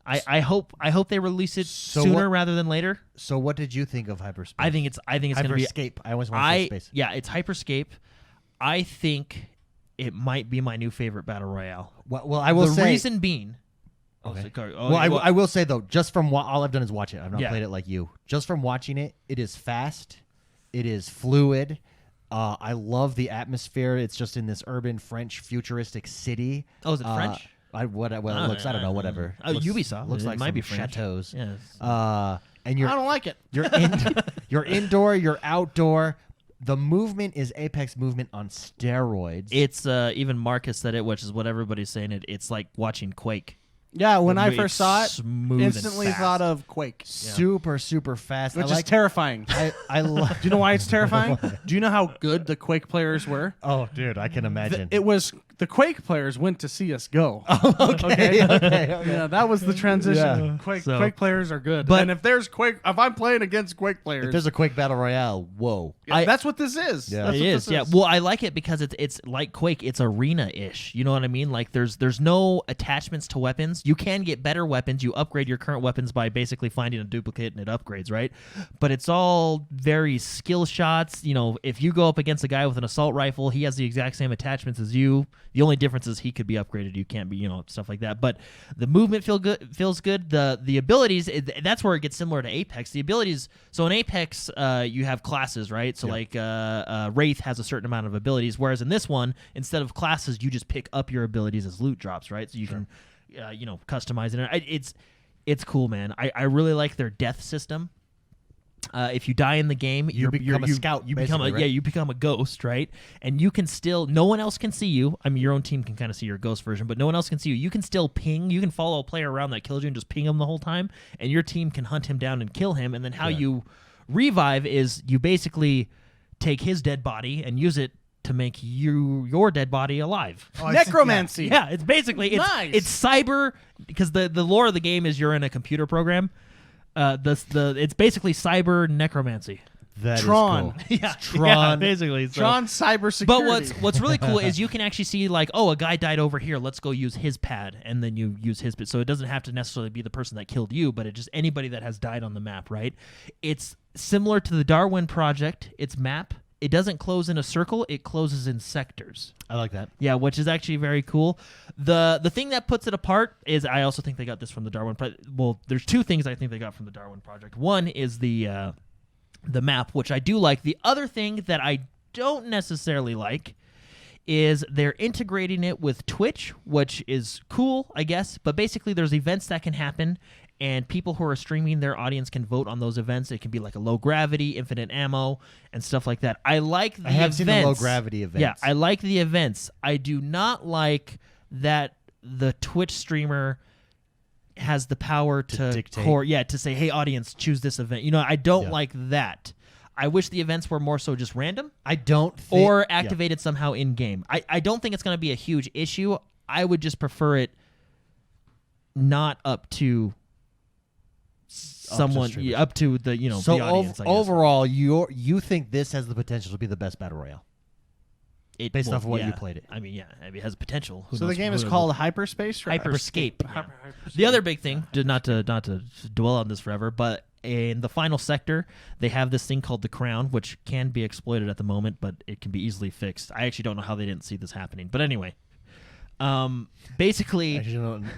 I hope they release it So sooner what- rather than later. So what did you think of Hyperspace? I think it's going to be Hyperscape. I always want to say space. yeah, it's Hyperscape. I think it might be my new favorite battle royale. Well, I will the say. reason being, Okay. oh, Well, I will say though, just from all I've done is watch it. I've not Yeah. played it like you. Just from watching it, it is fast. It is fluid. I love the atmosphere. It's just in this urban French futuristic city. Oh, is it French? It looks. I don't know. Whatever. Oh, Looks- Ubisoft. looks It like might some be French. chateaus. Yes. And you're I don't like it. you're indoor. You're outdoor. The movement is Apex movement on steroids. It's even Marcus said it, which is what everybody's saying. It's like watching Quake. Yeah, when I It's first saw it, smooth and instantly fast. thought of Quake, super fast. which I like. is terrifying. I love. Do you know why it's terrifying? Do you know how good the Quake players were? Oh, dude, I can imagine. It was the Quake players went to CS:GO. okay. Yeah, that was the transition. Yeah. Quake So- players are good, But- and if I'm playing against Quake players, If there's a Quake Battle Royale, whoa. yeah, that's what this is. Yeah. That's It what is, this yeah. Well, I like it because it's like Quake. It's arena-ish. You know what I mean? Like there's no attachments to weapons. You can get better weapons. You upgrade your current weapons by basically finding a duplicate and it upgrades, right? But it's all very skill shots. If you go up against a guy with an assault rifle, he has the exact same attachments as you. The only difference is he could be upgraded, you can't be, you know, stuff like that. But the movement feels good. The abilities, that's where it gets similar to Apex. The abilities, so in Apex, you have classes, right? So like Wraith has a certain amount of abilities, whereas in this one, instead of classes, you just pick up your abilities as loot drops, right? So you can, you know, customize it. It's cool, man. I really like their death system. If you die in the game, you become a scout. You become you become a ghost, right? And you can still, no one else can see you. I mean, your own team can kind of see your ghost version, but no one else can see you. You can still ping. You can follow a player around that kills you and just ping him the whole time, and your team can hunt him down and kill him. And then how you revive is you basically take his dead body and use it to make your dead body alive. Necromancy. Yeah, it's basically Nice. it's cyber, because the lore of the game is you're in a computer program. It's basically cyber necromancy. That Tron. is cool. Yeah, Tron. basically. So. Tron cybersecurity. But what's really cool is you can actually see, like, oh, a guy died over here. Let's go use his pad, and then you use his. So it doesn't have to necessarily be the person that killed you, but it just anybody that has died on the map, right? It's similar to the Darwin Project. Its map. It doesn't close in a circle. It closes in sectors. I like that. Yeah, which is actually very cool. The thing that puts it apart is I also think they got this from the Darwin Project. Well, there's two things I think they got from the Darwin Project. One is the map, which I do like. The other thing that I don't necessarily like is they're integrating it with Twitch, which is cool, I guess. But basically, there's events that can happen, and people who are streaming, their audience can vote on those events. It can be like a low gravity, infinite ammo, and stuff like that. I like the events. I have seen the low gravity events. Yeah, I like the events. I do not like that the Twitch streamer has the power to dictate. to say, hey, audience, choose this event. You know, I don't like that. I wish the events were more so just random. I don't think, or activated somehow in-game. I don't think it's going to be a huge issue. I would just prefer it not up to someone, up to the, you know, so the audience, I guess. overall, you think this has the potential to be the best battle royale? Based off of what you played it. I mean, yeah, it has potential. Who So the knows? game is Who knows? called Hyperspace? Right? Hyperscape. Hyperscape. The other big thing, not to dwell on this forever, but in the final sector, they have this thing called the Crown, which can be exploited at the moment, but it can be easily fixed. I actually don't know how they didn't see this happening, but anyway. Basically,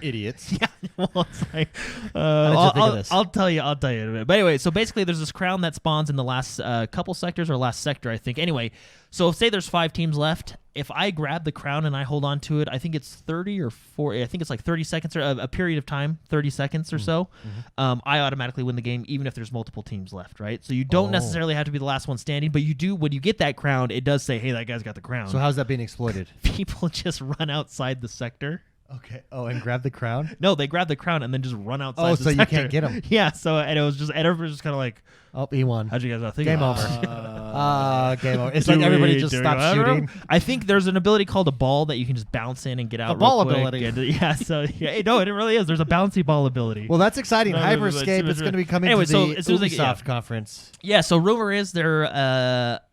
Idiots. yeah. Well, it's like, How did you think of this? I'll tell you in a minute. But anyway, so basically, there's this crown that spawns in the last couple sectors, or last sector, I think. Anyway, so say there's 5 teams left. If I grab the crown and I hold on to it, I think it's 30 or 40. I think it's like 30 seconds or a period of time, 30 seconds or so. I automatically win the game, even if there's multiple teams left, right? So you don't necessarily have to be the last one standing, but you do, when you get that crown, it does say, hey, that guy's got the crown. So how's that being exploited? People just run outside the sector. Okay. Oh, and grab the crown? No, they grab the crown and then just run outside the so you sector. can't get 'em. Yeah, so, and it was just, and everybody's just kind of like, Oh, he won. how'd you guys not think Game about over. that? Game over. It's like everybody just stops shooting. I think there's an ability called a ball that you can just bounce in and get out. A ball real quick. ability. And, yeah, so yeah, no, it really is. There's a bouncy ball ability. Well, that's exciting. No, Hyperscape. It's going to be coming Anyway, to so the as soon as Ubisoft conference. Yeah, so rumor is they're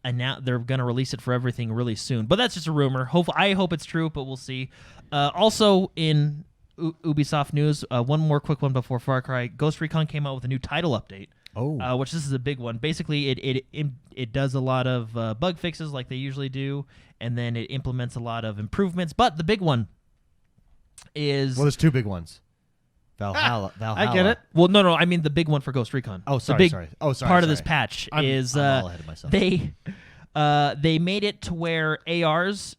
going to release it for everything really soon. But that's just a rumor. I hope it's true, but we'll see. Also in Ubisoft news, one more quick one before Far Cry. Ghost Recon came out with a new title update. Oh. Which this is a big one. Basically, it does a lot of bug fixes like they usually do, and then it implements a lot of improvements. But the big one is... Well, there's 2 big ones. Valhalla. I get it. Well, no, I mean the big one for Ghost Recon. Oh, sorry, the big sorry. Oh, sorry, part of sorry. this patch I'm all ahead of myself. they made it to where ARs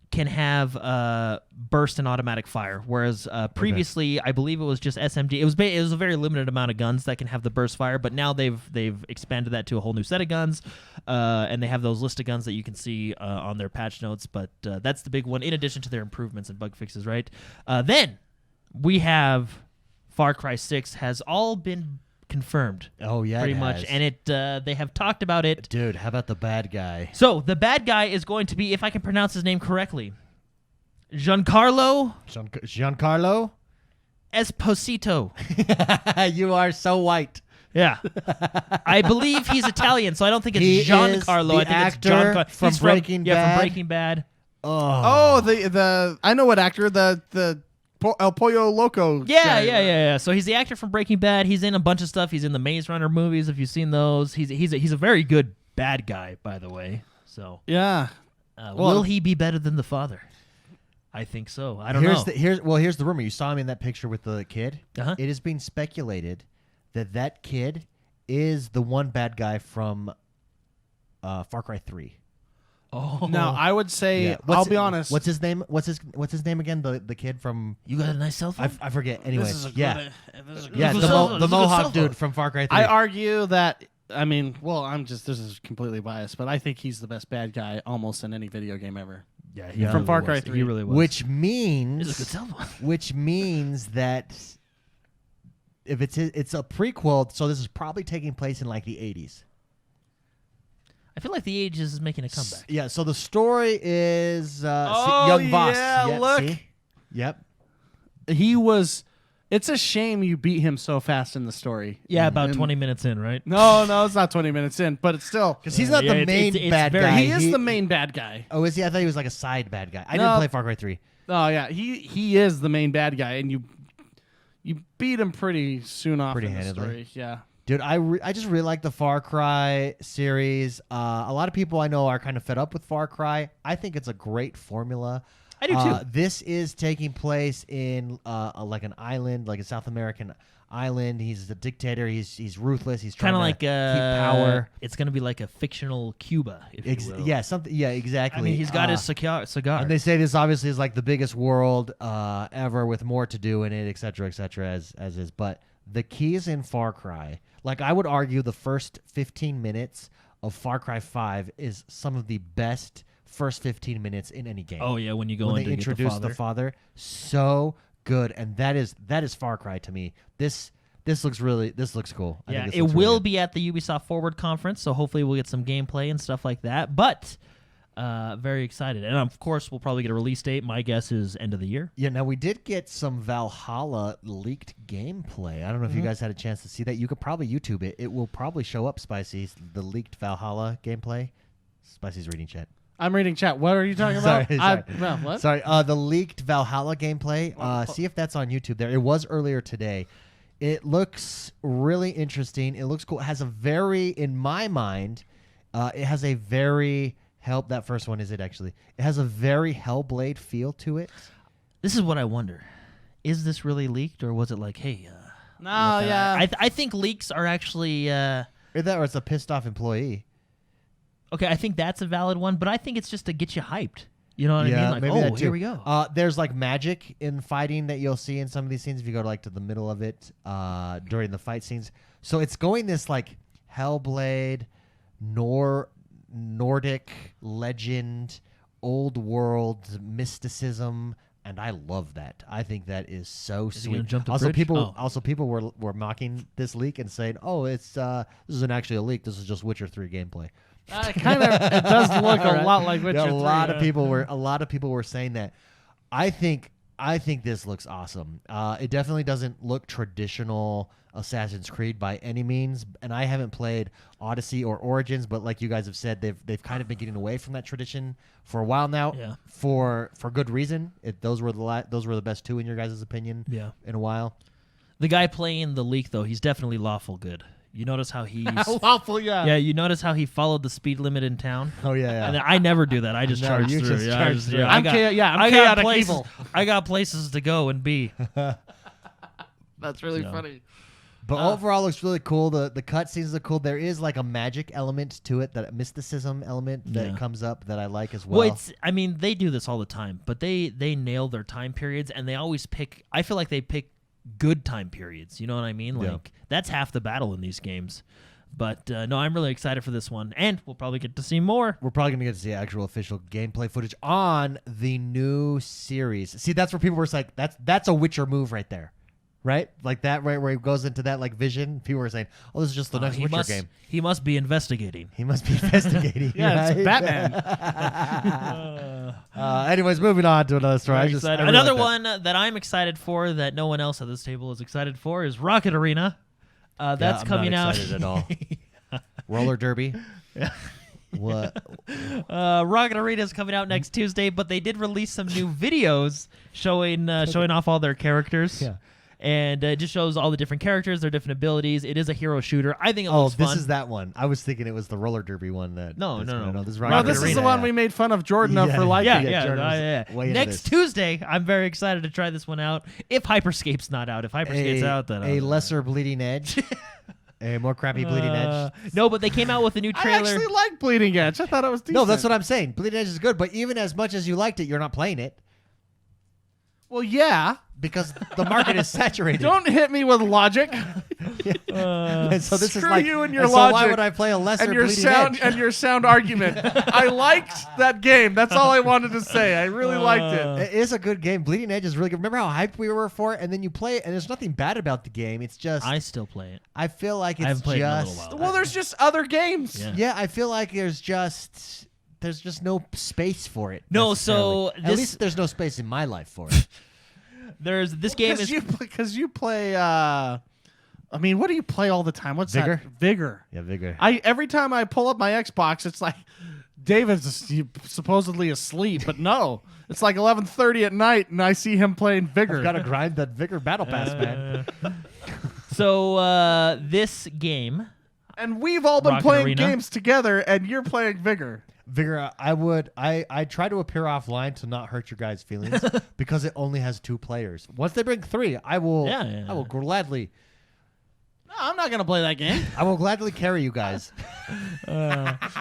can have burst and automatic fire, whereas previously I believe it was just SMG. It was a very limited amount of guns that can have the burst fire, but now they've expanded that to a whole new set of guns, and they have those list of guns that you can see on their patch notes. But that's the big one, in addition to their improvements and bug fixes, right? Then we have Far Cry 6 has all been confirmed. Oh, yeah, pretty it much, has. and they have talked about it. Dude, how about the bad guy? So the bad guy is going to be, if I can pronounce his name correctly, Giancarlo Giancarlo? Esposito. You are so white. Yeah, I believe he's Italian, so I don't think it's He is Giancarlo. the I think it's actor Giancarlo from Breaking Yeah, Bad. from Breaking Bad. Oh, the I know what actor, the El Pollo Loco. Yeah, guy. yeah. So he's the actor from Breaking Bad. He's in a bunch of stuff. He's in the Maze Runner movies. If you've seen those, he's a very good bad guy, by the way. So Yeah. will he be better than the father? I think so. I don't know. Here's the rumor. You saw him in that picture with the kid. Uh-huh. It is being speculated that kid is the one bad guy from Far Cry 3. Oh, Now, I would say, Yeah. I'll be honest. What's his name? What's his name again? The kid from you got a nice cell phone. I forget. Anyways, This is a yeah, good, this is a good- yeah, This is a cell phone. the This is a good cell Mohawk phone. dude from Far Cry 3. I argue that. I mean, well, this is completely biased, but I think he's the best bad guy almost in any video game ever. yeah, Yeah. From Far Cry was. 3. He really was. which It's a good means cell phone. which means that if it's a prequel, so this is probably taking place in like the 80s. I feel like the age is making a comeback. Yeah, so the story is Oh, young Voss. yeah, look. See? Yep. He was. It's a shame you beat him so fast in the story. Yeah, about And- 20 minutes in, right? No, it's not 20 minutes in, but it's still. Because he's not Yeah, the main it's bad very- guy. He is the main bad guy. Oh, is he? I thought he was like a side bad guy. I No. didn't play Far Cry 3. Oh yeah, he is the main bad guy, and you beat him pretty soon off Pretty in the handedly. story. Yeah. Dude, I just really like the Far Cry series. A lot of people I know are kind of fed up with Far Cry. I think it's a great formula. I do too. This is taking place in like an island, like a South American island. He's a dictator. He's ruthless. He's trying Kind of to like keep power. It's going to be like a fictional Cuba, if you will. Yeah, something. Yeah, exactly. I mean, he's got his cigar. And they say this obviously is like the biggest world ever, with more to do in it, et cetera, as is. But the keys in Far Cry, like I would argue, the first 15 minutes of Far Cry 5 is some of the best first 15 minutes in any game. Oh yeah, when you go when in they to get introduce the father. so good, and that is Far Cry to me. This looks cool. I Yeah, think this it looks will really good. be at the Ubisoft Forward conference, so hopefully we'll get some gameplay and stuff like that. But very excited, and of course we'll probably get a release date. My guess is end of the year. Yeah, now we did get some Valhalla leaked gameplay. I don't know if you guys had a chance to see that. You could probably YouTube it. It will probably show up, Spicy, the leaked Valhalla gameplay. Spicy's reading chat. I'm reading chat. What are you talking about? Sorry. What? Sorry, the leaked Valhalla gameplay. See if that's on YouTube there. It was earlier today. It looks really interesting. It looks cool. It has a very, in my mind, it has a very that first one is it actually. It has a very Hellblade feel to it. This is what I wonder: is this really leaked, or was it like, hey? No, yeah. I think leaks are actually. Either that or it's a pissed off employee. Okay, I think that's a valid one, but I think it's just to get you hyped. You know what I mean? Like, maybe oh, that too. here we go. There's like magic in fighting that you'll see in some of these scenes if you go to like to the middle of it during the fight scenes. So it's going this like Hellblade, Nordic legend, old world mysticism, and I love that. I think that is so Is he gonna sweet. jump the Also, bridge? people were mocking this leak and saying, "Oh, this isn't actually a leak. This is just Witcher 3 gameplay." It does look a lot like Witcher 3. A lot of people were saying that. I think this looks awesome. It definitely doesn't look traditional Assassin's Creed by any means, and I haven't played Odyssey or Origins, but like you guys have said, they've kind of been getting away from that tradition for a while now. Yeah. For good reason. Those were the best two in your guys' opinion. Yeah. In a while. The guy playing the leak though, he's definitely lawful good. You notice how he's Lawful, yeah. yeah. You notice how he followed the speed limit in town. Oh yeah. And I never do that. I just No, charge you through. just Yeah, charge through. I I'm got chaotic places. evil. I got places to go and be. That's really No. funny. But overall, it looks really cool. The cutscenes are cool. There is like a magic element to it, that mysticism element that Yeah. comes up that I like as well. Well, it's. I mean, they do this all the time, but they nail their time periods, and they always pick. I feel like they pick good time periods. You know what I mean? Yeah. Like that's half the battle in these games. But no, I'm really excited for this one, and we'll probably get to see more. We're probably going to get to see actual official gameplay footage on the new series. See, that's where people were like, that's a Witcher move right there. Right? Like that, right, where he goes into that like vision. People were saying, oh, this is just the next Witcher game. He must be investigating. He must be investigating. Yeah, it's right? Batman. Anyways, moving on to another story. Very excited. Another one that I'm excited for that no one else at this table is excited for is Rocket Arena. That's I'm coming not out. excited at all. Roller derby. What? Rocket Arena is coming out next Tuesday, but they did release some new videos showing off all their characters. Yeah. And it just shows all the different characters, their different abilities. It is a hero shooter. I think it looks this fun. is that one. I was thinking it was the roller derby one. No. This is No, Rocket this is the Arena. one we made fun of Jordan of for liking. Jordan was way into Next this. Tuesday, I'm very excited to try this one out. If Hyperscape's not out. If Hyperscape's out, then a lesser Bleeding Edge. A more crappy Bleeding Edge. No, but they came out with a new I trailer. actually like Bleeding Edge. I thought it was decent. No, that's what I'm saying. Bleeding Edge is good, but even as much as you liked it, you're not playing it Well, yeah. because the market is saturated. Don't hit me with logic. And so this Screw is like, you and your and so why logic would I play a lesser and your Bleeding sound Edge? and your sound argument. I liked that game. That's all I wanted to say. I really liked it. It is a good game. Bleeding Edge is really good. Remember how hyped we were for it, and then you play it, and there's nothing bad about the game. It's just I still play it. I feel like it's haven't played it in a little just while. Well, there's just other games. Yeah. yeah. I feel like there's just no space for it. No, necessarily. so at this- least there's no space in my life for it. There's this game is Because you play. I mean, what do you play all the time? What's Vigor? that? Vigor. Yeah, Vigor. Every time I pull up my Xbox, it's like David's supposedly asleep, but no, it's like 11:30 at night, and I see him playing Vigor. I've got to grind that Vigor Battle Pass, man. so this game. And we've all been Rocket playing Arena. games together, and you're playing Vigor. Vigor, I try to appear offline to not hurt your guys' feelings because it only has 2 players. Once they bring 3, I will gladly No, I'm not gonna play that game. carry you guys.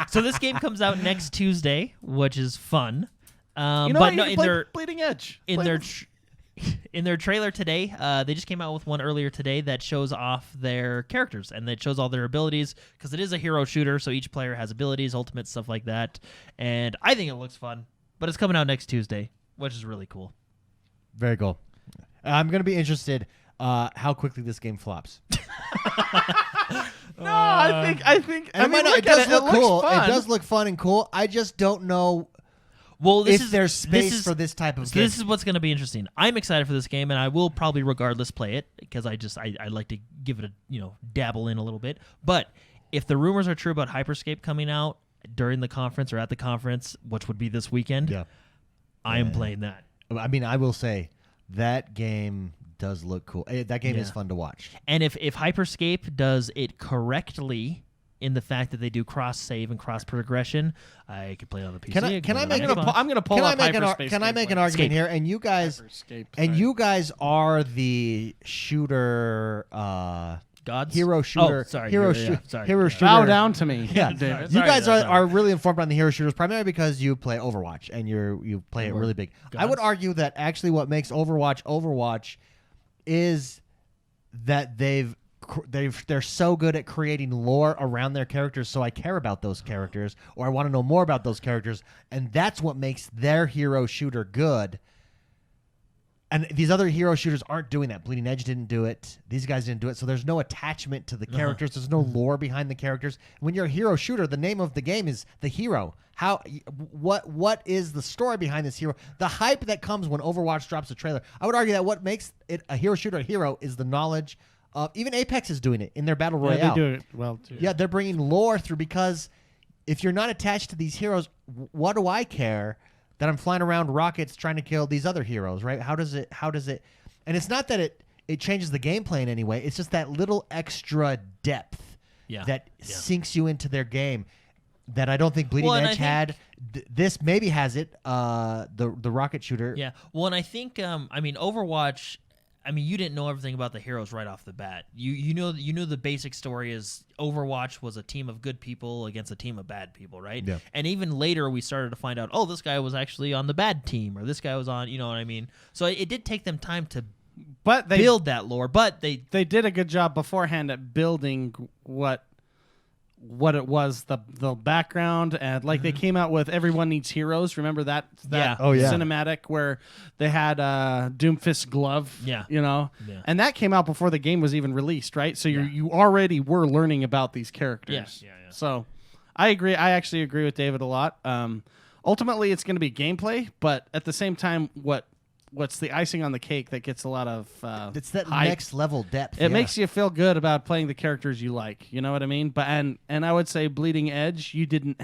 So this game comes out next Tuesday, which is fun. You know But what? no, You can in play their Bleeding Edge. in Play their the- in their trailer today, they just came out with one earlier today that shows off their characters and that shows all their abilities because it is a hero shooter, so each player has abilities, ultimates, stuff like that. And I think it looks fun, but it's coming out next Tuesday, which is really cool. Very cool. I'm going to be interested how quickly this game flops. No, I think. And I mean, it does look looks cool. fun. It does look fun and cool. I just don't know Well, if there's space for this type of So game. this is what's going to be interesting. I'm excited for this game, and I will probably regardless play it because I like to give it a dabble in a little bit. But if the rumors are true about Hyperscape coming out during the conference or at the conference, which would be this weekend, Yeah. I am playing that. I mean, I will say that game does look cool. That game is Yeah. fun to watch. And if Hyperscape does it correctly in the fact that they do cross save and cross progression, I could play it on the PC. Can I could play it make on an Xbox. I'm gonna pull Can I up make Hyperspace. can I make an gameplay. argument Escape. here? And you guys Hyperscape, and sorry. you guys are the shooter Gods? hero shooter. Oh, sorry. Hero, yeah, sorry. hero Yeah. shooter. Bow down to me. Yeah, David. you guys Sorry. are really informed on the hero shooters primarily because you play Overwatch and you play it really big. I would gods. argue that actually what makes Overwatch is that they're so good at creating lore around their characters, so I care about those characters or I want to know more about those characters, and that's what makes their hero shooter good. And these other hero shooters aren't doing that. Bleeding Edge didn't do it. These guys didn't do it. So there's no attachment to the characters. There's no lore behind the characters. When you're a hero shooter, the name of the game is the hero. What is the story behind this hero? The hype that comes when Overwatch drops a trailer. I would argue that what makes it a hero shooter a hero is the knowledge of, even Apex is doing it in their Battle Royale. Yeah, they do it well too. Yeah, they're bringing lore through because if you're not attached to these heroes, what do I care that I'm flying around rockets trying to kill these other heroes, right? How does it? And it's not that it changes the gameplay in any way. It's just that little extra depth that sinks you into their game that I don't think Bleeding Well, and Edge I had. This maybe has it. The rocket shooter. Yeah. Well, and I think Overwatch. I mean, you didn't know everything about the heroes right off the bat. You know the basic story is Overwatch was a team of good people against a team of bad people, right? Yeah. And even later we started to find out, oh, this guy was actually on the bad team, or this guy was on, you know what I mean? So it did take them time to But they build that lore, but they did a good job beforehand at building what it was, the background, and like they came out with Everyone Needs Heroes. Remember that Yeah. Oh, yeah. cinematic where they had Doomfist glove, Yeah. Yeah. And that came out before the game was even released, right? So Yeah. you already were learning about these characters. Yeah. So I agree. I actually agree with David a lot. Ultimately, it's going to be gameplay, but at the same time, what what's the icing on the cake that gets a lot of It's that hype. next level depth. It makes you feel good about playing the characters you like. You know what I mean? But and I would say Bleeding Edge, you didn't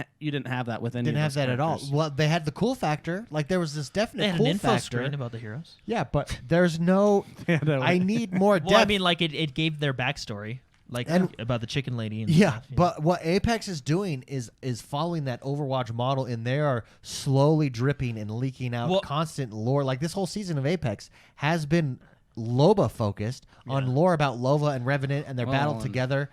have that with any. didn't of have those that at all. characters. Well, they had the cool factor. Like there was this definite They had cool an info factor. screen about the heroes. Yeah, but there's no. I need more depth. Well, I mean, like it gave their backstory, like And- about the chicken lady. And Yeah, stuff, you know. but what Apex is doing is following that Overwatch model, and they are slowly dripping and leaking out Well- constant lore. Like this whole season of Apex has been Loba focused on lore about Lova and Revenant and their battle and- together.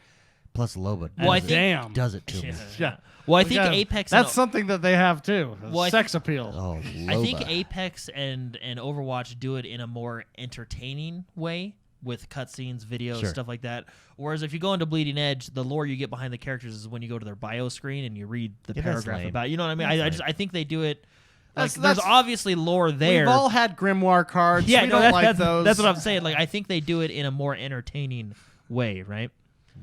Plus Loba Well, I does, think- Damn. does it to me. Yeah. Well, I think Yeah, Apex. That's and, something that they have too. Well, I Sex appeal. Oh, Loba. I think Apex and Overwatch do it in a more entertaining way with cutscenes, videos, Sure. stuff like that. Whereas if you go into Bleeding Edge, the lore you get behind the characters is when you go to their bio screen and you read the Yeah, that's paragraph lame. about. You know what I mean? That's I think they do it. Like, That's- there's obviously lore there. We've all had grimoire cards. yeah, we no, don't that- like that's, those. that's what I'm saying. Like I think they do it in a more entertaining way, right?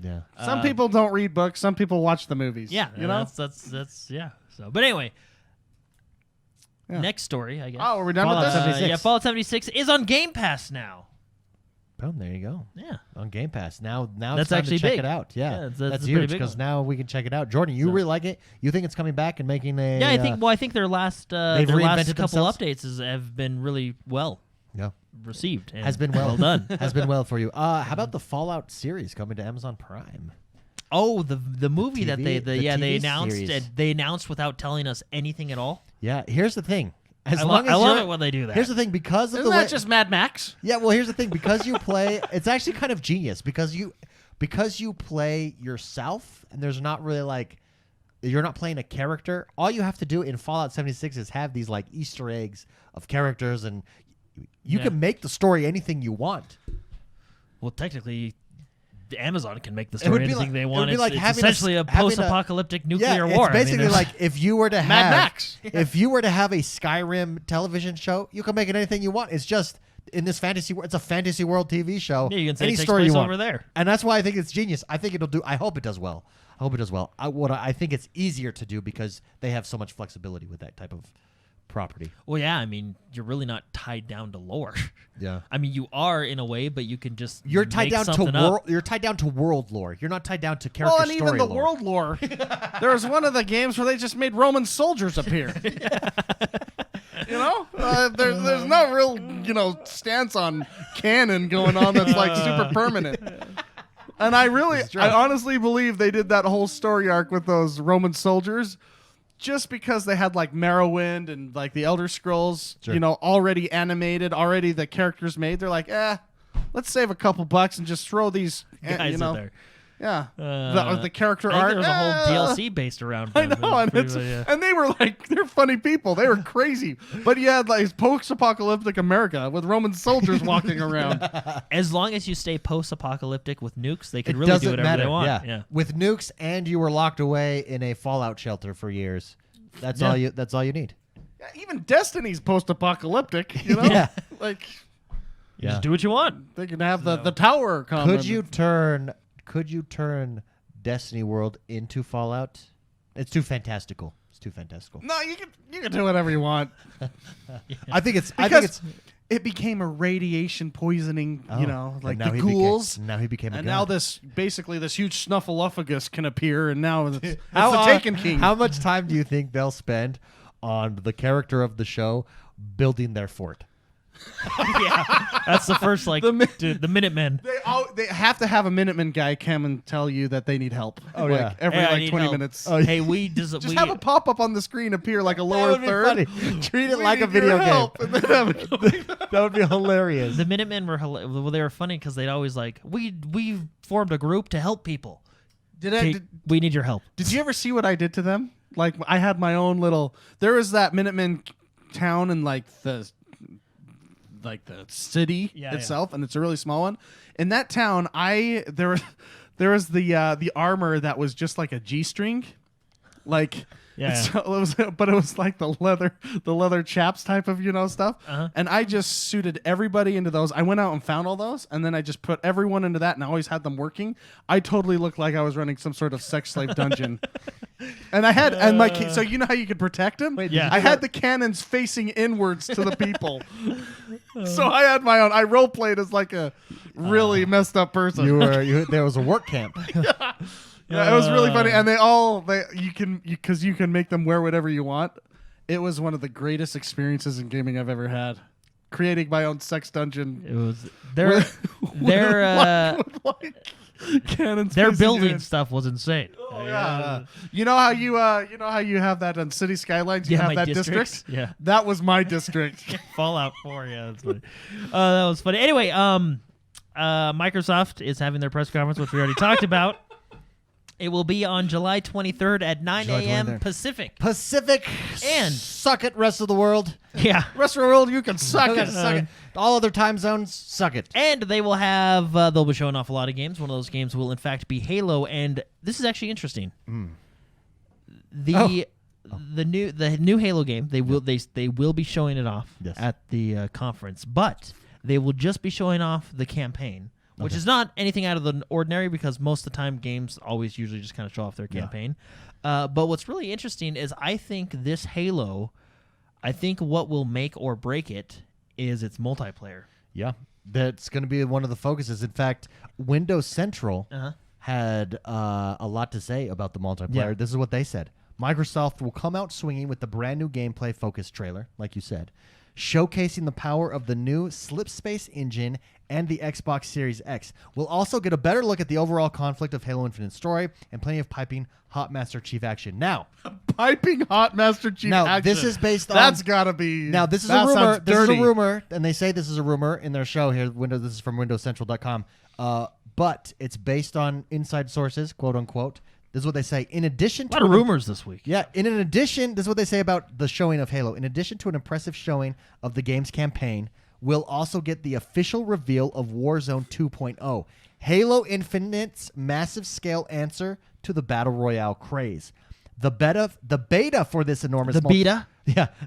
Yeah. Some people don't read books. Some people watch the movies. Yeah, you know. that's yeah. So, but anyway, Yeah. next story, I guess. Oh, are we done Fallout with this? 76. Yeah, Fallout 76 is on Game Pass now. Boom, there you go. Yeah. On Game Pass. Now That's it's time actually to check big. it out. Yeah, Yeah, that's that's a pretty huge big because one. now we can check it out. Jordan, you So- really like it? You think it's coming back and making a? Yeah, I think. Well, I think their last they've couple reinvented updates have been really well yeah, received. And has been well done. has been well for you. How about the Fallout series coming to Amazon Prime? Oh, the movie that TV they TV announced. series. They announced without telling us anything at all. Yeah, here's the thing. As I long as love you're- it when they do that. Here's the thing, because of Isn't the way that just Mad Max? yeah, well, here's the thing, because you play, it's actually kind of genius because you play yourself, and there's not really like you're not playing a character. All you have to do in Fallout 76 is have these like Easter eggs of characters, and you Yeah. can make the story anything you want. Well, technically, Amazon can make the It would story be anything like- they it would want. be It's, like it's having essentially a having post-apocalyptic nuclear yeah, war. It's basically I mean, like if you were to have Mad Max. if you were to have a Skyrim television show, you can make it anything you want. It's just in this fantasy. It's a fantasy world TV show. yeah, you can say any it takes story place you want. over there. And that's why I think it's genius. I think it'll do. I hope it does well. I think it's easier to do because they have so much flexibility with that type of property. Well, yeah, I mean, you're really not tied down to lore. Yeah. I mean, you are in a way, but you can just You're tied make down to something up. world. You're tied down to world lore. You're not tied down to character Well, and even story the lore. world lore. There was one of the games where they just made Roman soldiers appear. You know, there's no real stance on canon going on that's like super permanent. And I honestly believe they did that whole story arc with those Roman soldiers just because they had like Morrowind and like the Elder Scrolls, Sure. already animated, already the characters made. They're like, let's save a couple bucks and just throw these, Guys in there. yeah, Uh, the character I think art. there was a whole DLC based around. I them. know, and, Pretty it's, much, yeah. and they were like, they're funny people. They were crazy. But you had like post-apocalyptic America with Roman soldiers walking around. As long as you stay post-apocalyptic with nukes, they can It really doesn't do whatever matter. they want. Yeah. With nukes, and you were locked away in a Fallout shelter for years. That's all you. That's all you need. Yeah, even Destiny's post-apocalyptic. You know, Yeah. like Just do what you want. they can have the tower come. Could you turn Destiny World into Fallout? It's too fantastical. It's too fantastical. No, you can do whatever you want. I think it's. Because it became a radiation poisoning. Like the ghouls. Now he became a And god. now this huge snuffleupagus can appear, and now it's the How, Taken King. How much time do you think they'll spend on the character of the show building their fort? Yeah, that's the first dude, the Minutemen. They have to have a Minuteman guy come and tell you that they need help. Oh, like, yeah. every Hey, I like need 20 help. minutes. Oh, yeah. Hey, we just Just we, have a pop up on the screen appear like a lower would be third. funny. Treat it We like a need your video game. help. And then have a- That would be hilarious. the Minutemen were well, they were funny because they'd always like we formed a group to help people. Okay, we need your help. Did you ever see what I did to them? Like I had my own little. There was that Minuteman town in like the city Yeah, itself, and it's a really small one. In that town, there was the armor that was just like a G-string, like. Yeah. So it was like the leather chaps type of stuff, Uh-huh. and I just suited everybody into those. I went out and found all those, and then I just put everyone into that, and I always had them working. I totally looked like I was running some sort of sex slave dungeon. And I had and my so you know how you could protect him? Wait, Yeah. I had the cannons facing inwards to the people. So I had my own. I role played as like a really messed up person. There was a work camp. Yeah, it was really funny, and you can make them wear whatever you want. It was one of the greatest experiences in gaming I've ever had. Creating my own sex dungeon. It was Cannons their facing building in. stuff was insane. Oh, yeah. You know how you have that on City Skylines? You Yeah, have my that districts? district? Yeah. That was my district. Fallout 4, yeah, that's funny. That was funny. Anyway, Microsoft is having their press conference, which we already talked about. It will be on July 23rd at 9 July a.m. 23rd. Pacific. And suck it, rest of the world. Yeah. Rest of the world, you can suck it. Suck it. All other time zones, suck it. And they will have, they'll be showing off a lot of games. One of those games will, in fact, be Halo. And this is actually interesting. The new Halo game, they will be showing it off at the conference. But they will just be showing off the campaign. Which is not anything out of the ordinary because most of the time games always usually just kind of show off their campaign. But what's really interesting is I think this Halo, what will make or break it is its multiplayer. Yeah, that's going to be one of the focuses. In fact, Windows Central had a lot to say about the multiplayer. Yeah. This is what they said. Microsoft will come out swinging with the brand new gameplay-focused trailer, like you said, showcasing the power of the new Slipspace engine and the Xbox Series X. We'll also get a better look at the overall conflict of Halo Infinite story and plenty of piping hot Master Chief action. Now, Piping hot Master Chief action. this is based on... That's got to be... Now, this is a that rumor. sounds This is dirty. a rumor, and they say this is a rumor in their show here. This is from WindowsCentral.com. But it's based on inside sources, quote unquote. This is what they say. In addition A to lot of rumors this week. Yeah, in addition, this is what they say about the showing of Halo. In addition to an impressive showing of the game's campaign, we'll also get the official reveal of Warzone 2.0, Halo Infinite's massive scale answer to the Battle Royale craze. The beta for this enormous The beta?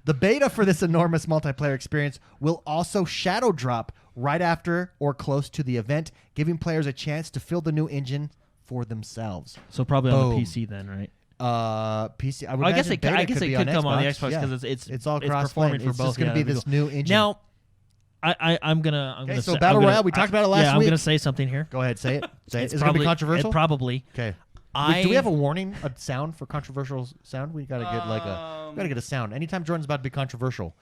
the beta for this enormous multiplayer experience will also shadow drop right after or close to the event, giving players a chance to feel the new engine for themselves. So probably on the Boom. PC then, right? PC. I would I guess imagine it beta could be come on the Xbox. Xbox Yeah. because it's all cross performing for It's both. just going to be that'd this cool. new engine. Now, I'm gonna. Okay, so say, Battle I'm gonna- Royale, we talked about it last I'm week. gonna say something here. Go ahead, say it. Say it. It's Is it going to be probably- controversial? Probably. Okay. I Do we have a warning, a sound for controversial sound? We got to get we got to get a sound. Anytime Jordan's about to be controversial,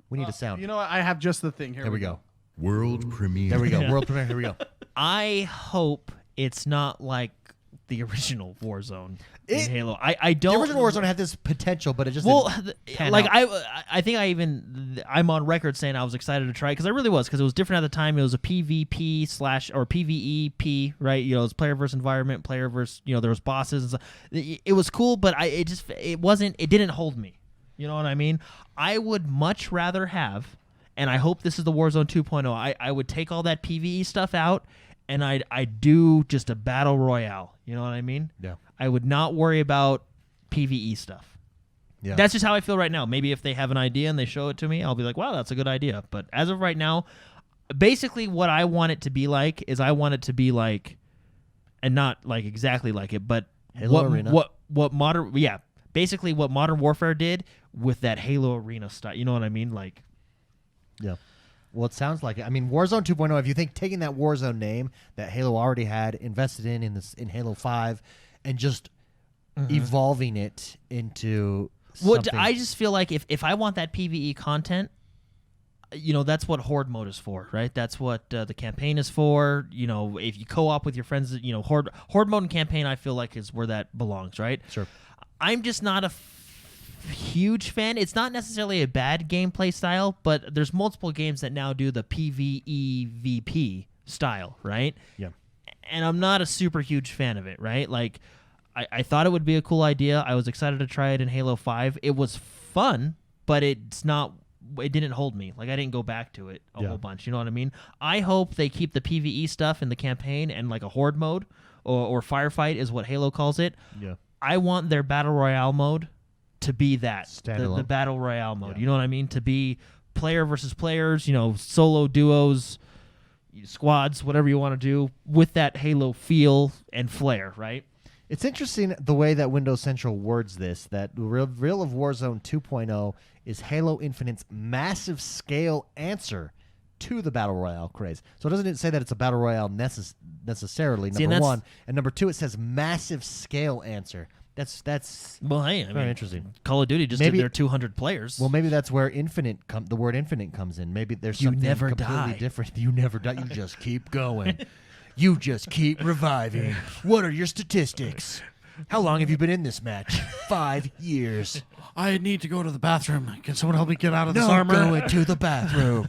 we need a sound. You know what? I have just the thing. Here There we go. World premiere. There we go. World premiere. Here we go. I hope it's not like the original Warzone in It- Halo. I don't. The original Warzone had this potential, but it just Well, didn't pan like out. I think I'm on record saying I was excited to try because I really was because it was different at the time. It was a PvP / or PvEP, right? You know, it was player versus environment, player versus there was bosses and stuff. It was cool, but it didn't hold me. You know what I mean? I would much rather have, and I hope this is the Warzone 2.0. I would take all that PvE stuff out, and I'd do just a battle royale. You know what I mean? Yeah. I would not worry about PvE stuff. Yeah. That's just how I feel right now. Maybe if they have an idea and they show it to me, I'll be like, wow, that's a good idea. But as of right now, basically what I want it to be like is I want it to be like, and not like exactly like it, but Halo Arena. basically what Modern Warfare did with that Halo Arena style. You know what I mean? Like, Yeah. Well, it sounds like it. I mean, Warzone 2.0, if you think taking that Warzone name that Halo already had, invested in Halo 5, and just evolving it into something. I just feel like if I want that PvE content, that's what Horde mode is for, right? That's what the campaign is for. If you co-op with your friends, Horde mode and campaign, I feel like is where that belongs, right? Sure. I'm just not a huge fan. It's not necessarily a bad gameplay style, but there's multiple games that now do the PvEVP style, right? Yeah. And I'm not a super huge fan of it, right? Like, I thought it would be a cool idea. I was excited to try it in Halo 5. It was fun, but it didn't hold me. Like, I didn't go back to it a whole bunch. You know what I mean? I hope they keep the PvE stuff in the campaign and like a horde mode or firefight is what Halo calls it. Yeah. I want their battle royale mode to be that, the Standalone. battle royale mode. Yeah. You know what I mean? To be player versus players, solo duos, squads, whatever you want to do with that Halo feel and flair, right? It's interesting the way that Windows Central words this, that the reveal of Warzone 2.0 is Halo Infinite's massive scale answer to the Battle Royale craze. So doesn't it say that it's a Battle Royale necessarily, number one. And number two, it says massive scale answer. That's Well, hey, I very mean, interesting. Call of Duty just Maybe- did their 200 players. Well, maybe that's where the word infinite comes in. Maybe there's You something never completely die. different. You never die. You just keep going. You just keep reviving. What are your statistics? How long have you been in this match? 5 years. I need to go to the bathroom. Can someone help me get out of this No armor? going to the bathroom.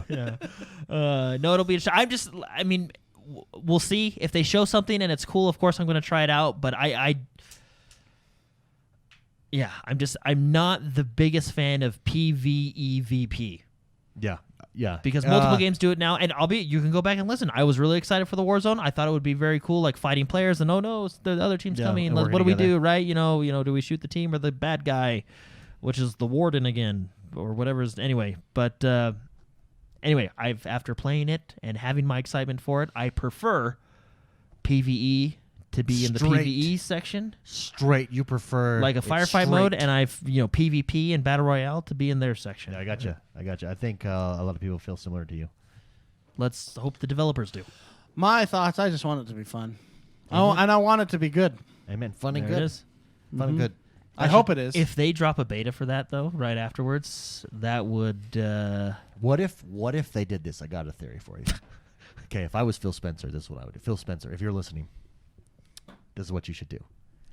No, it'll be. I mean, we'll see if they show something and it's cool. Of course, I'm going to try it out. But I'm not the biggest fan of PvEVP Yeah. because multiple games do it now. And you can go back and listen. I was really excited for the Warzone. I thought it would be very cool, like fighting players. And the other team's coming. and What working do we together. do, right? You know, do we shoot the team or the bad guy, which is the warden again or whatever is anyway. But anyway, after playing it and having my excitement for it, I prefer PvE to be in the Straight. PvE section. Straight. You prefer Like a it firefight mode, straight. and PvP and Battle Royale to be in their section. Yeah, I gotcha. I think a lot of people feel similar to you. Let's hope the developers do. My thoughts, I just want it to be fun. Oh, and I want it to be good. Amen. Fun and There it good. is. Fun and good. I hope it is. If they drop a beta for that, though, right afterwards, that would... What if they did this? I got a theory for you. Okay, if I was Phil Spencer, this is what I would do. Phil Spencer, if you're listening, this is what you should do.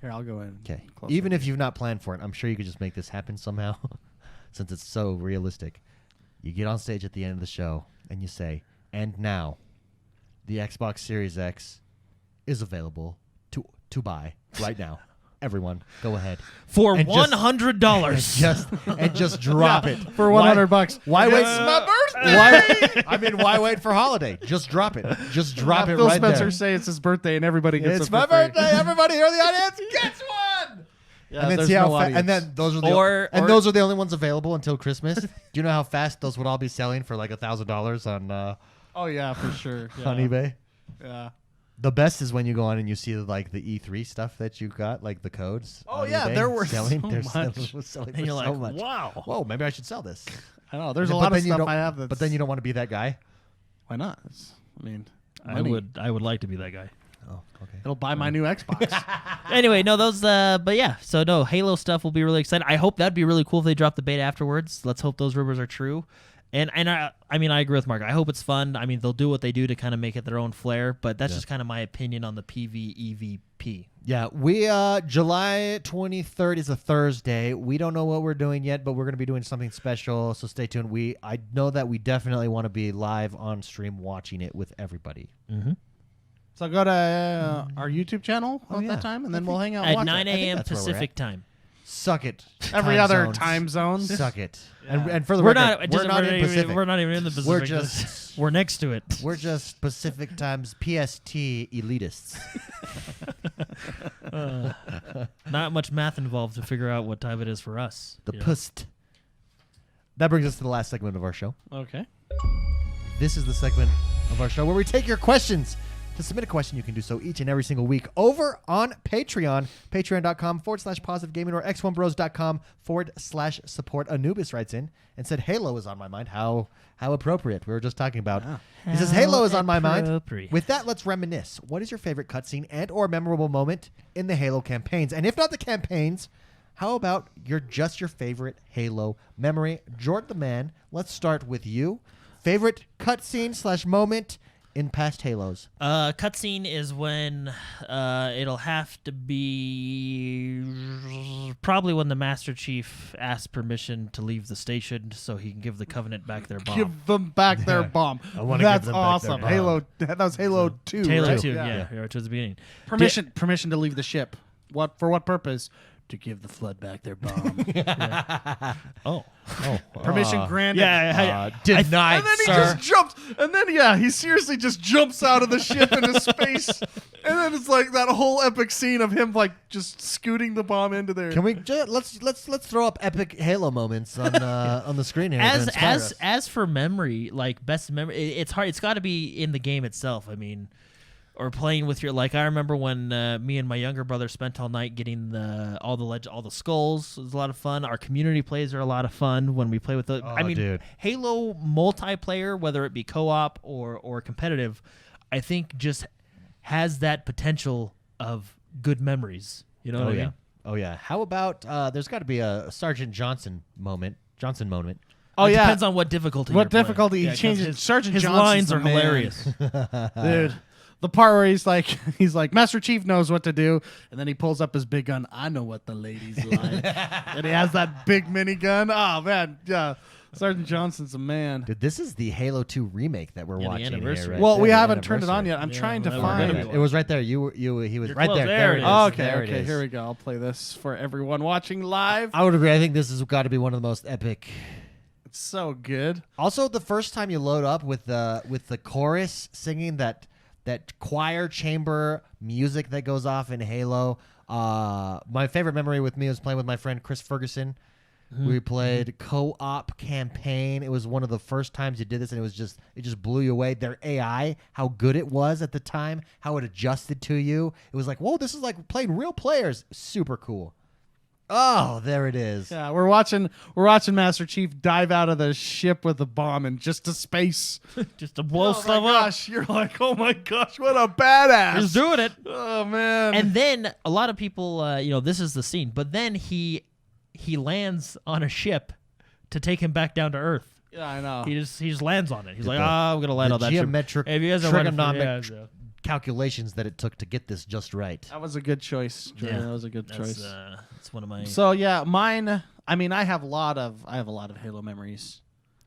Here, I'll go in. Okay. closer. Even if you've not planned for it, I'm sure you could just make this happen somehow, since it's so realistic. You get on stage at the end of the show and you say, "And now, the Xbox Series X is available to buy right now. Everyone, go ahead For And just- $100. and just drop it for $100. Why wait? It's my birthday. Why wait for holiday? Just drop it. Just drop it Phil right Spencer there. say it's his birthday and everybody gets It's it my for free. birthday. Everybody here in the audience gets one. Yeah, and then there's see how no and audience. then those are the Or- those are the only ones available until Christmas. Do you know how fast those would all be selling for like $1,000 on Oh yeah, for sure. Yeah. on eBay? Yeah. The best is when you go on and you see like the E3 stuff that you got, like the codes. Oh, on yeah, eBay they're worth selling. so They're much. selling And for you're so like, much. wow. Whoa, maybe I should sell this. I know. There's a But lot of then you stuff don't- I have. But then you don't want to be that guy. Why not? I mean, I money. would like to be that guy. Oh, okay. It'll buy my new Xbox. Anyway, no, those, but yeah, so no, Halo stuff will be really exciting. I hope that'd be really cool if they drop the beta afterwards. Let's hope those rumors are true. And I mean, I agree with Mark. I hope it's fun. I mean, they'll do what they do to kind of make it their own flair, but that's just kind of my opinion on the PvEVP. Yeah, we July 23rd is a Thursday. We don't know what we're doing yet, but we're going to be doing something special, so stay tuned. I know that we definitely want to be live on stream watching it with everybody. Mm-hmm. So go to our YouTube channel at that time, and then we'll hang out and At watch 9 it. a.m. that's where we're Pacific at. time. Suck it. Every time other zones. time zone. Suck it. Yeah. And for the We're record, not. we're not in Pacific. We're not even in the Pacific. We're just We're next to it. we're just Pacific times PST elitists. Not much math involved to figure out what time it is for us. The you know? pust. That brings us to the last segment of our show. Okay. This is the segment of our show where we take your questions. To submit a question, you can do so each and every single week over on Patreon, patreon.com/positivegaming or XoneBros.com/support. Anubis writes in and said, Halo is on my mind. How appropriate. We were just talking about. He says, Halo is on my mind. appropriate. With that, let's reminisce. What is your favorite cutscene and or memorable moment in the Halo campaigns? And if not the campaigns, how about your favorite Halo memory? Jordan the Man, let's start with you. Favorite cutscene / moment in past Halos? Cutscene is when it'll have to be probably when the Master Chief asks permission to leave the station so he can give the Covenant back their bomb. Give them back their bomb. I wanna give That's them back their awesome. bomb. Halo. That was Halo 2. Halo right? 2, yeah, towards the beginning. Permission to leave the ship. What for? What purpose? To give the Flood back their bomb. Oh. Permission granted. Denied, And then he sir. just jumps. And then he seriously just jumps out of the ship into space. And then it's like that whole epic scene of him like just scooting the bomb into there. Can we let's throw up epic Halo moments on the screen here? to inspire us. As for memory, like best memory, it's hard. It's got to be in the game itself. I mean, or playing with your, like, I remember when me and my younger brother spent all night getting all the skulls. It was a lot of fun. Our community plays are a lot of fun when we play with the. I mean, dude. Halo multiplayer, whether it be co-op or competitive, I think just has that potential of good memories. You know what I mean? Oh yeah. How about there's got to be a Sergeant Johnson moment. Oh It yeah. depends on what difficulty. What you're playing. difficulty he 'cause changes. Sergeant his Johnson's lines the are man. hilarious. Dude. The part where he's like, Master Chief knows what to do, and then he pulls up his big gun. I know what the ladies like, and he has that big minigun. Oh man, yeah, Sergeant Johnson's a man. Dude, this is the Halo 2 remake that we're Yeah, the watching here. anniversary. Right Well, there, we the haven't turned it on anniversary. yet. I'm Yeah, trying to well, find we're it. It was right there. He was You're right close. there. There it it is. is. Okay, There it okay, is. here we go. I'll play this for everyone watching live. I would agree. I think this has got to be one of the most epic. It's so good. Also, the first time you load up with the chorus singing that choir chamber music that goes off in Halo. My favorite memory with me was playing with my friend Chris Ferguson. We played co-op campaign. It was one of the first times you did this, and it just blew you away. Their AI, how good it was at the time, how it adjusted to you. It was like, whoa, this is like playing real players. Super cool. Oh, there it is. Yeah, we're watching Master Chief dive out of the ship with a bomb and just to space. Just to blow Oh stuff my up. gosh, you're like, oh my gosh, what a badass! He's doing it. Oh man. And then a lot of people, this is the scene. But then he lands on a ship to take him back down to Earth. yeah, I know. He just lands on it. He's like, The- I'm gonna land the on that geometric, ship. If you guys are running for- trigonomic yeah, calculations that it took to get this just right. That was a good choice. Jordan. Yeah, that was a good choice. That's one of my. So yeah, mine. I mean, I have a lot of Halo memories,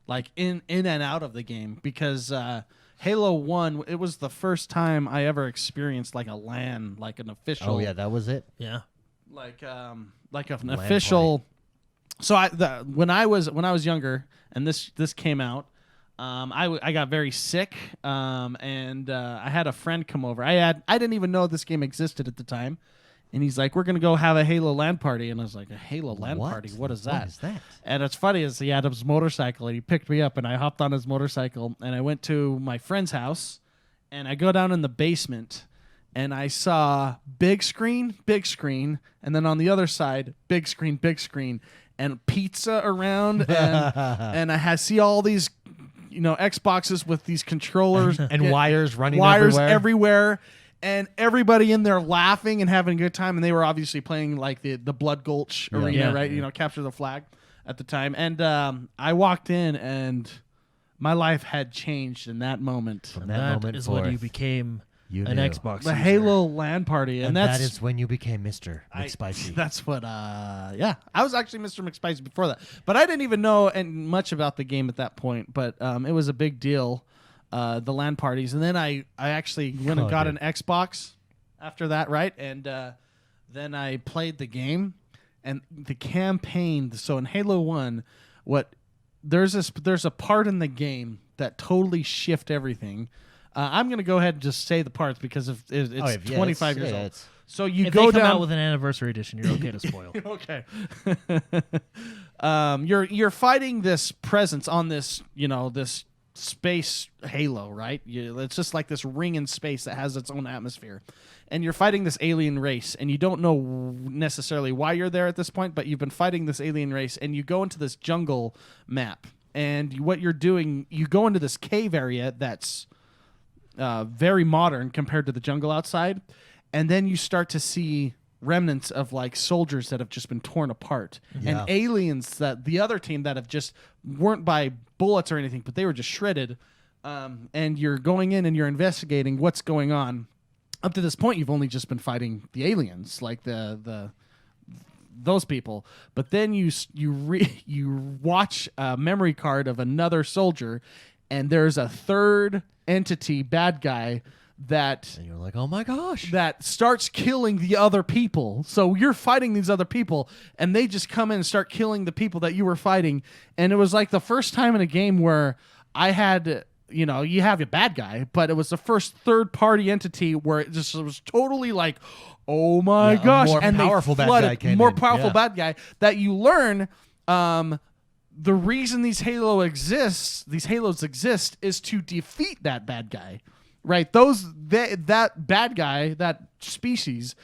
like in and out of the game because Halo 1. It was the first time I ever experienced like a LAN, like an official. Oh yeah, that was it. yeah. Like an LAN official. So when I was younger and this came out, I got very sick, and I had a friend come over. I didn't even know this game existed at the time, and he's like, "We're gonna go have a Halo LAN party," and I was like, "A Halo LAN party? What is that?" What is that? And it's funny is he had his motorcycle and he picked me up and I hopped on his motorcycle and I went to my friend's house and I go down in the basement and I saw big screen, and then on the other side, big screen, and pizza around and I see all these Xboxes with these controllers And wires running wires everywhere. and everybody in there laughing and having a good time, and they were obviously playing like the Blood Gulch arena, Yeah. right? Yeah. Capture the flag at the time. And I walked in, and my life had changed in that moment. From And that that moment is when you forth, became you an knew. Xbox. The user. Halo LAN party, and that is when you became Mr. McSpicy. That's what. Yeah, I was actually Mr. McSpicy before that, but I didn't even know much about the game at that point. But it was a big deal, the LAN parties, and then I actually went and got dude. an Xbox after that, right? And then I played the game and the campaign. So in Halo 1, there's a part in the game that totally shift everything. I'm going to go ahead and just say the parts because it's 25 years old. So you If go they come down out with an anniversary edition, you're okay to spoil. okay. You're fighting this presence on this, this space halo, right? It's just like this ring in space that has its own atmosphere. And you're fighting this alien race, and you don't know necessarily why you're there at this point, but you've been fighting this alien race, and you go into this jungle map. And what you're doing, you go into this cave area that's very modern compared to the jungle outside. And then you start to see remnants of like soldiers that have just been torn apart Yeah. and aliens that the other team that have just weren't by bullets or anything, but they were just shredded. And you're going in and you're investigating what's going on. Up to this point, you've only just been fighting the aliens, like those people. But then you watch a memory card of another soldier, and there's a third entity bad guy that And you're like, oh my gosh. that starts killing the other people. So you're fighting these other people, and they just come in and start killing the people that you were fighting. And it was like the first time in a game where I had, you have a bad guy, but it was the first third-party entity where it just was totally like, oh my Yeah, a gosh. more And powerful they bad flooded, guy came more in. powerful Yeah. bad guy that you learn the reason these halos exist is to defeat that bad guy. right? That bad guy, that species,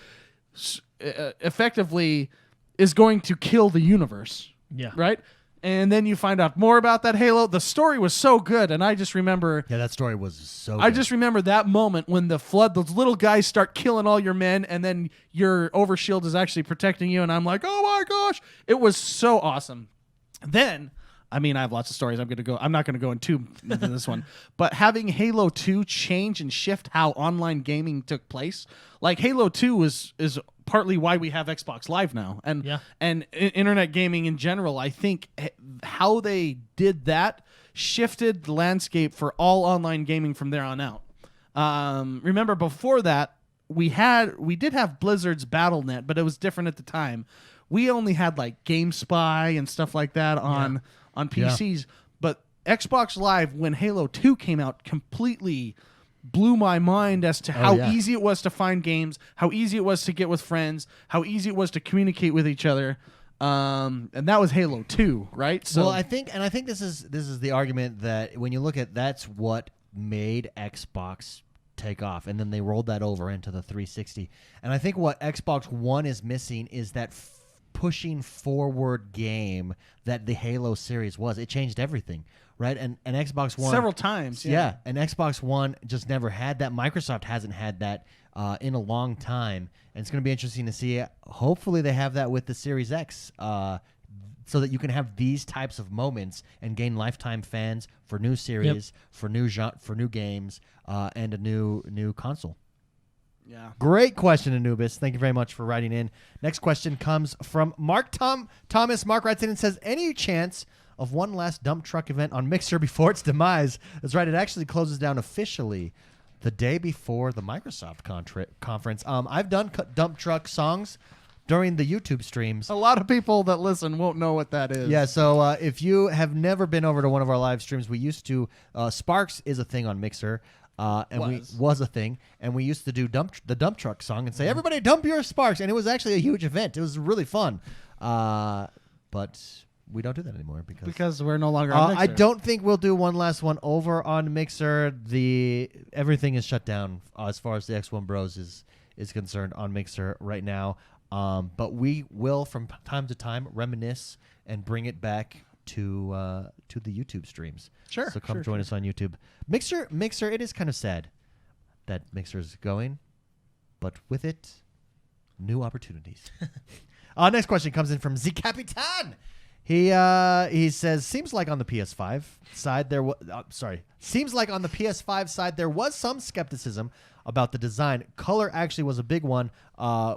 effectively is going to kill the universe. Yeah. Right? And then you find out more about that Halo. The story was so good, and I just remember... Yeah, that story was so good. I just remember that moment when the Flood, those little guys start killing all your men, and then your overshield is actually protecting you, and I'm like, oh my gosh! It was so awesome. Then... I mean, I have lots of stories. I'm not going to go into this one, but having Halo 2 change and shift how online gaming took place, like Halo 2 is partly why we have Xbox Live now, and internet gaming in general. I think how they did that shifted the landscape for all online gaming from there on out. Remember, before that, we did have Blizzard's BattleNet, but it was different at the time. We only had like GameSpy and stuff like that on PCs, but Xbox Live, when Halo 2 came out, completely blew my mind as to how easy it was to find games, how easy it was to get with friends, how easy it was to communicate with each other. And that was Halo 2, right? So well, I think this is the argument that when you look at that's what made Xbox take off, and then they rolled that over into the 360. And I think what Xbox One is missing is that pushing forward game that the Halo series was. It changed everything, right? And Xbox One several times, and Xbox One just never had that. Microsoft hasn't had that in a long time, and it's going to be interesting to see. Hopefully, they have that with the Series X, so that you can have these types of moments and gain lifetime fans for new series, for new games, and a new console. Yeah. Great question, Anubis. Thank you very much for writing in. Next question comes from Mark Thomas. Mark writes in and says, any chance of one last dump truck event on Mixer before its demise? That's right. It actually closes down officially the day before the Microsoft conference. I've done dump truck songs during the YouTube streams. A lot of people that listen won't know what that is. Yeah, so if you have never been over to one of our live streams, we used to, Sparks is a thing on Mixer. Was a thing, and we used to do the dump truck song and say, everybody dump your Sparks, and it was actually a huge event. It was really fun, but we don't do that anymore because we're no longer on Mixer. I don't think we'll do one last one over on Mixer. Everything is shut down as far as the XoneBros is concerned on Mixer right now, but we will from time to time reminisce and bring it back to the YouTube streams. Sure. So come join us on YouTube. Mixer, it is kind of sad that Mixer is going, but with it, new opportunities. Next question comes in from Z Capitan. He says, seems like on the PS5 side there was some skepticism about the design. Color actually was a big one,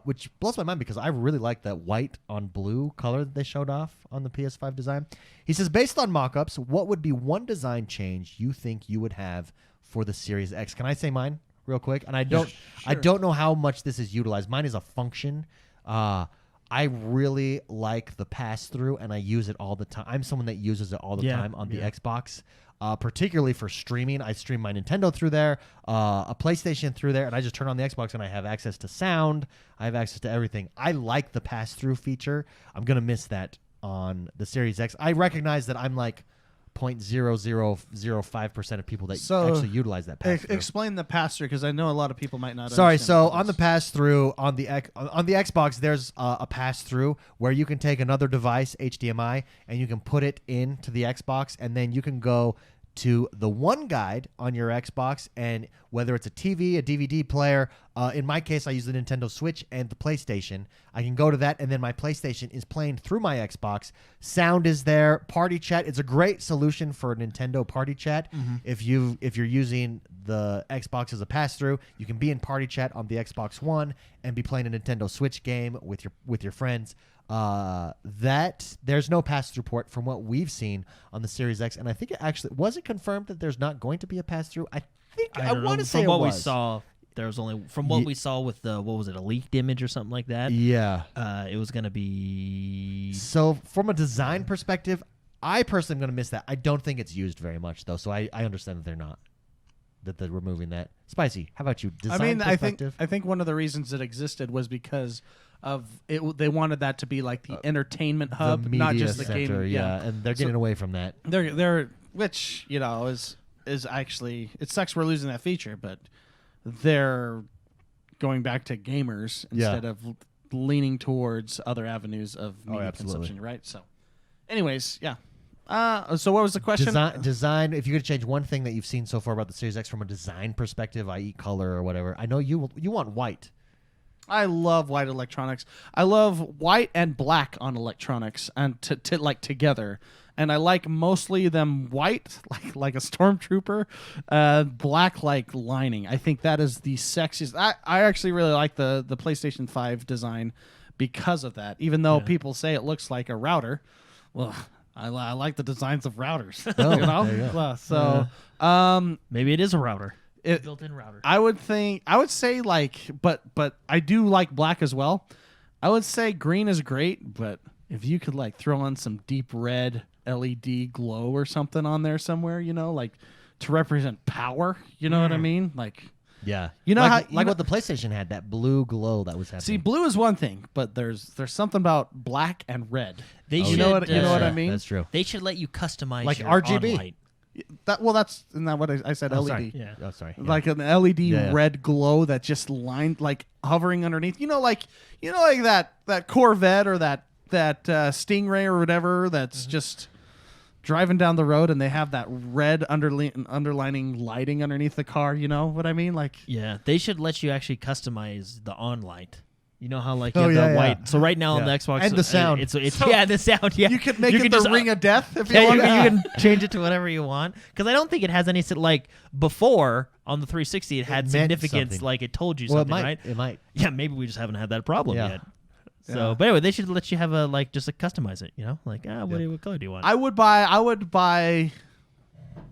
which blows my mind because I really like that white on blue color that they showed off on the PS5 design. He says, based on mock-ups, what would be one design change you think you would have for the Series X? Can I say mine real quick? And I don't know how much this is utilized. Mine is a function. I really like the pass-through, and I use it all the time. I'm someone that uses it all the time on the Xbox, particularly for streaming. I stream my Nintendo through there, a PlayStation through there, and I just turn on the Xbox, and I have access to sound. I have access to everything. I like the pass-through feature. I'm going to miss that on the Series X. I recognize that I'm like 0.0005% of people that actually utilize that pass-through. Explain the pass-through, because I know a lot of people might not Sorry, understand. so on the pass-through, on the Xbox, there's a pass-through where you can take another device, HDMI, and you can put it into the Xbox, and then you can go to the One Guide on your Xbox, and whether it's a TV, a DVD player, in my case, I use the Nintendo Switch and the PlayStation. I can go to that, and then my PlayStation is playing through my Xbox. Sound is there. Party chat. It's a great solution for Nintendo Party Chat. Mm-hmm. If you're using the Xbox as a pass-through, you can be in Party Chat on the Xbox One and be playing a Nintendo Switch game with your friends. That there's no pass-through port from what we've seen on the Series X, and I think it confirmed that there's not going to be a pass-through. I want to say from it what was. we saw. There was only from what we saw with the a leaked image or something like that. Yeah, it was going to be. So from a design perspective, I personally am going to miss that. I don't think it's used very much though, so I understand that they're not. That they're removing that. Spicy, how about you? Design perspective? I think one of the reasons it existed was because of it. They wanted that to be like the entertainment hub, the media not just the center, game. Yeah, and they're getting away from that. They're which is is actually, it sucks we're losing that feature, but they're going back to gamers instead of leaning towards other avenues of media consumption, right? So, anyways, yeah. So what was the question? Design. If you could change one thing that you've seen so far about the Series X from a design perspective, i.e., color or whatever, I know you want white. I love white electronics. I love white and black on electronics, and to like together. And I like mostly them white, like a stormtrooper, black like lining. I think that is the sexiest. I actually really like the PlayStation 5 design because of that. Even though people say it looks like a router, well, I like the designs of routers. Oh, you know, there you go. so Maybe it is a router. Built-in router. I would say like, but I do like black as well. I would say green is great, but if you could like throw on some deep red LED glow or something on there somewhere, you know, like to represent power, you know what I mean? Like, Yeah. you know like, how like what the PlayStation had, that blue glow that was happening. see, blue is one thing, but there's something about black and red. They you should, know what I mean? That's true. They should let you customize Like your RGB. on-light. That's isn't that what I said? Oh, LED. sorry. Yeah. Oh, sorry. Yeah. Like an LED Yeah. red glow that just lined like hovering underneath. You know, like that Corvette or that Stingray or whatever that's just driving down the road and they have that red underlining lighting underneath the car. You know what I mean? Like, Yeah, they should let you actually customize the on-light. You know how like Oh, you have yeah, the yeah. white. So right now on the Yeah. Xbox And the sound. it's So yeah, the sound. Yeah, you could make it the just, ring of death if you Yeah, want. you can change it to whatever you want. Because I don't think it has any like before on the 360. It had meant significance, something. like it told you Well, something, it might. right? It might. Yeah, maybe we just haven't had that problem Yeah. yet. So, Yeah. but anyway, they should let you have a like just customize it. You know, like what color do you want? I would buy.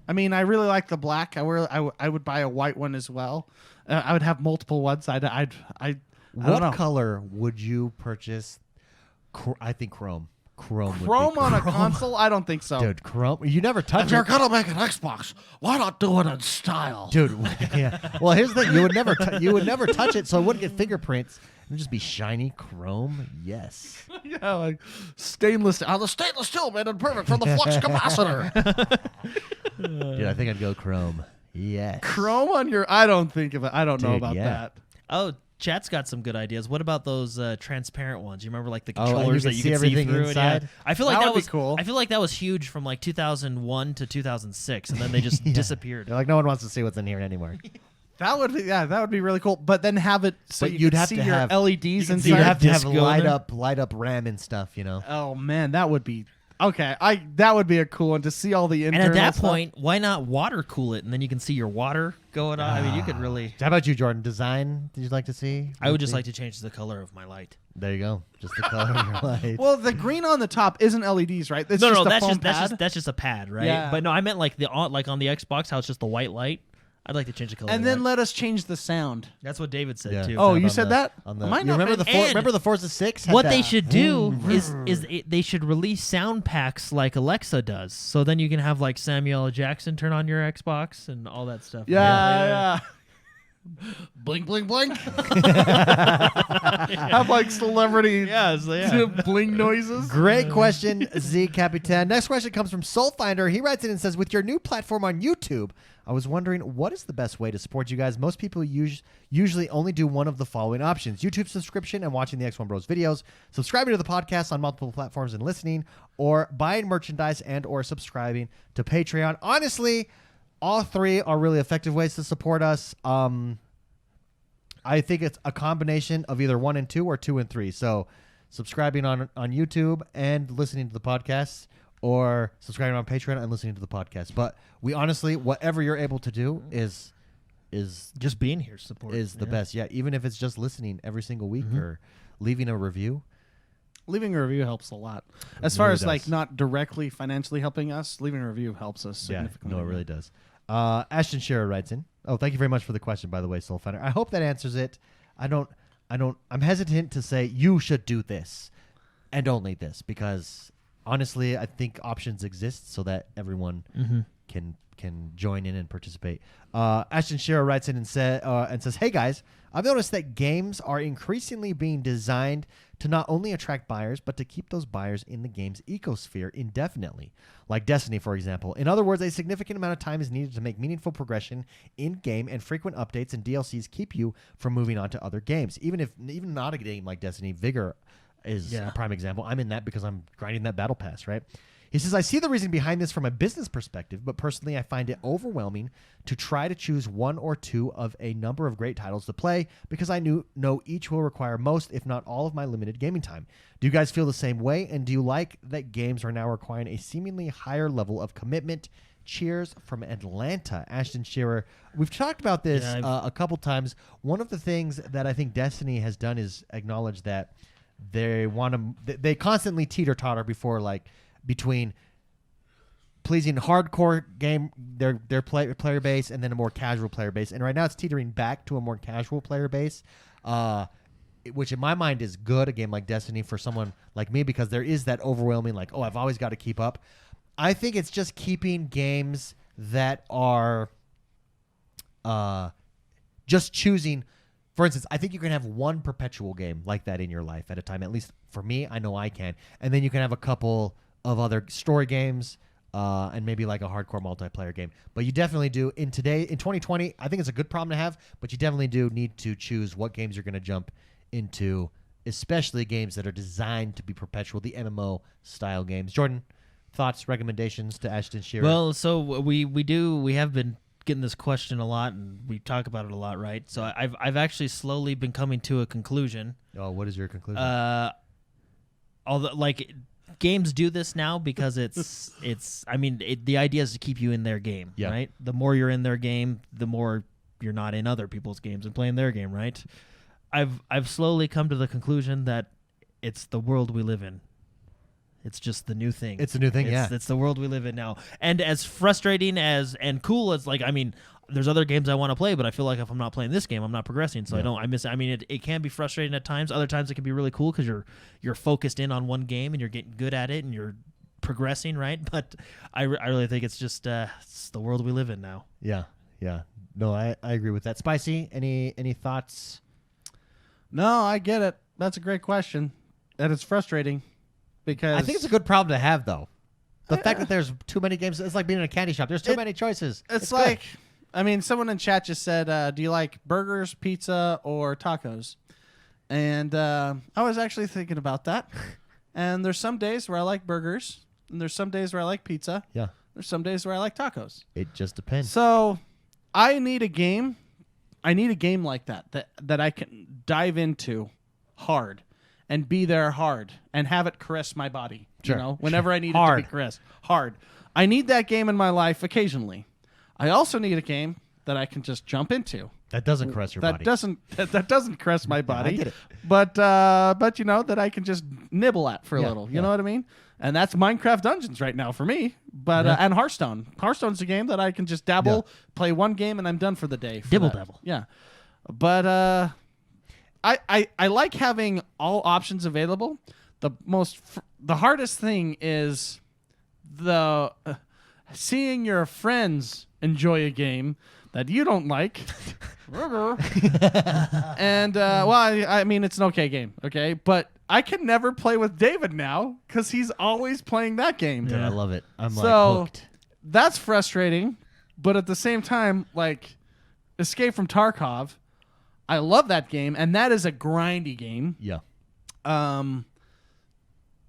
I mean, I really like the black. I would buy a white one as well. I would have multiple ones. I don't know. What color would you purchase? I think chrome. Chrome would be Chrome on a chrome. console? I don't think so. Dude, chrome. You never touch If you're it. gonna make an Xbox, why not do it in style? Dude, yeah. Well, here's the thing: you would never touch it, so it wouldn't get fingerprints. It would just be shiny chrome. Yes. Yeah, like stainless. The stainless steel made it perfect for the flux capacitor. Dude, I think I'd go chrome. Yes. Chrome on your? I don't think of it. I don't know Dude, about yeah. that. Oh, chat's got some good ideas. What about those transparent ones? You remember like the Oh, and you controllers can that you see can everything see through? inside? Yeah. I feel like That that would be was cool. I feel like that was huge from like 2001 to 2006, and then they just disappeared. They're like, no one wants to see what's in here anymore. That would be really cool. But then have it so But you you'd could have see to your have- LEDs can inside. see You'd your have to have disc going light up RAM and stuff, you know. Oh man, that would be okay. That would be a cool one to see all the And internal at that stuff. point, why not water cool it, and then you can see your water going on? I mean, you could really. How about you, Jordan? Design? Did you like to see? I would just like to change the color of my light. There you go. Just the color of your light. Well, the green on the top isn't LEDs, right? It's No, just a that's foam just pad. a pad, right? Yeah. But no, I meant like on the Xbox, how it's just the white light. I'd like to change the color. And of the then light. let us change the sound. That's what David said Yeah. too. Oh, Sound you on said the- that? On the, Might you not remember be- the And remember the Forza 6? Had What that. they should do is they should release sound packs like Alexa does. So then you can have like Samuel L. Jackson turn on your Xbox and all that stuff. Yeah. Blink, blink, blink. Have like celebrity bling noises. Great question, Z Capitan. Next question comes from Soulfinder. He writes in and says, with your new platform on YouTube, I was wondering what is the best way to support you guys? Most people usually only do one of the following options: YouTube subscription and watching the XoneBros videos, subscribing to the podcast on multiple platforms and listening, or buying merchandise and or subscribing to Patreon. Honestly, all three are really effective ways to support us. I think it's a combination of either 1 and 2 or 2 and 3. So subscribing on YouTube and listening to the podcast, or subscribing on Patreon and listening to the podcast. But we honestly, whatever you're able to do is just being here support is the best. Yeah, even if it's just listening every single week or leaving a review. Leaving a review helps a lot. As It far really as like does. not directly financially helping us, leaving a review helps us Yeah, significantly. no, it really does. Ashton Shearer writes in. Oh, thank you very much for the question, by the way, Soulfinder. I hope that answers it. I'm hesitant to say you should do this and only this, because honestly, I think options exist so that everyone can join in and participate. Ashton Shearer writes in and says, "Hey guys, I've noticed that games are increasingly being designed to not only attract buyers, but to keep those buyers in the game's ecosphere indefinitely, like Destiny, for example. In other words, a significant amount of time is needed to make meaningful progression in-game, and frequent updates and DLCs keep you from moving on to other games. Even not a game like Destiny, Vigor is a prime example. I'm in that because I'm grinding that battle pass, right? He says, I see the reason behind this from a business perspective, but personally I find it overwhelming to try to choose one or two of a number of great titles to play because I know each will require most, if not all, of my limited gaming time. Do you guys feel the same way? And do you like that games are now requiring a seemingly higher level of commitment? Cheers from Atlanta, Ashton Shearer. We've talked about this a couple times. One of the things that I think Destiny has done is acknowledge that they constantly teeter-totter between pleasing hardcore game their player base and then a more casual player base, and right now it's teetering back to a more casual player base, which in my mind is good. A game like Destiny for someone like me, because there is that overwhelming I've always got to keep up. I think it's just keeping games that are just choosing. For instance, I think you can have one perpetual game like that in your life at a time. At least for me, I know I can. And then you can have a couple of other story games and maybe like a hardcore multiplayer game. But you definitely do in 2020, I think it's a good problem to have, but you definitely do need to choose what games you're going to jump into, especially games that are designed to be perpetual, the MMO style games. Jordan, thoughts, recommendations to Ashton Shearer? Well, so we have been getting this question a lot, and we talk about it a lot, right? So I've actually slowly been coming to a conclusion. Oh, what is your conclusion? Although games do this now because the idea is to keep you in their game, right? The more you're in their game, the more you're not in other people's games and playing their game, right? I've slowly come to the conclusion that it's the world we live in. It's just the new thing. It's a new thing, It's the world we live in now. And as frustrating and cool as there's other games I want to play, but I feel like if I'm not playing this game, I'm not progressing. So it can be frustrating at times. Other times it can be really cool because you're focused in on one game and you're getting good at it and you're progressing, right? But I really think it's just it's the world we live in now. Yeah. No, I agree with that. Spicy, any thoughts? No, I get it. That's a great question. And it's frustrating. Because I think it's a good problem to have, though. The fact that there's too many games, it's like being in a candy shop. There's too many choices. It's like, someone in chat just said, do you like burgers, pizza, or tacos? And I was actually thinking about that. And there's some days where I like burgers, and there's some days where I like pizza. Yeah. There's some days where I like tacos. It just depends. So I need a game. I need a game like that I can dive into hard. And be there hard and have it caress my body. Sure. Whenever I need it to be caressed. Hard. I need that game in my life occasionally. I also need a game that I can just jump into. That doesn't caress your body. That doesn't caress my body. I get it. But that I can just nibble at for a little. You know what I mean? And that's Minecraft Dungeons right now for me. But and Hearthstone. Hearthstone's a game that I can just dabble, play one game, and I'm done for the day. Dabble. Yeah. But I like having all options available. The hardest thing is seeing your friends enjoy a game that you don't like. And it's an okay game, okay? But I can never play with David now because he's always playing that game. Dude, I love it. I'm hooked. That's frustrating, but at the same time, Escape from Tarkov, I love that game, and that is a grindy game. Yeah. And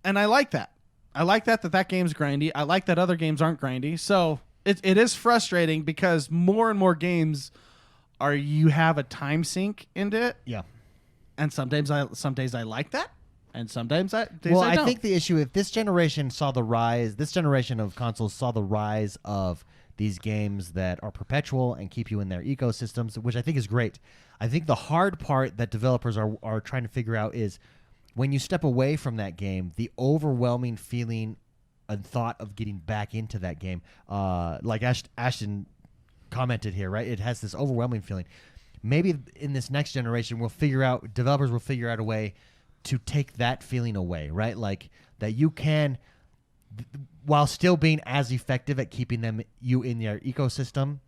I like that. I like that game's grindy. I like that other games aren't grindy. So it is frustrating because more and more games you have a time sink into it. Yeah. And some days I like that, and sometimes I I think the issue, if this generation of consoles saw the rise of these games that are perpetual and keep you in their ecosystems, which I think is great. I think the hard part that developers are trying to figure out is when you step away from that game, the overwhelming feeling and thought of getting back into that game. Like Ashton commented here, right? It has this overwhelming feeling. Maybe in this next generation, developers will figure out a way to take that feeling away, right? Like that you can, while still being as effective at keeping you in their ecosystem,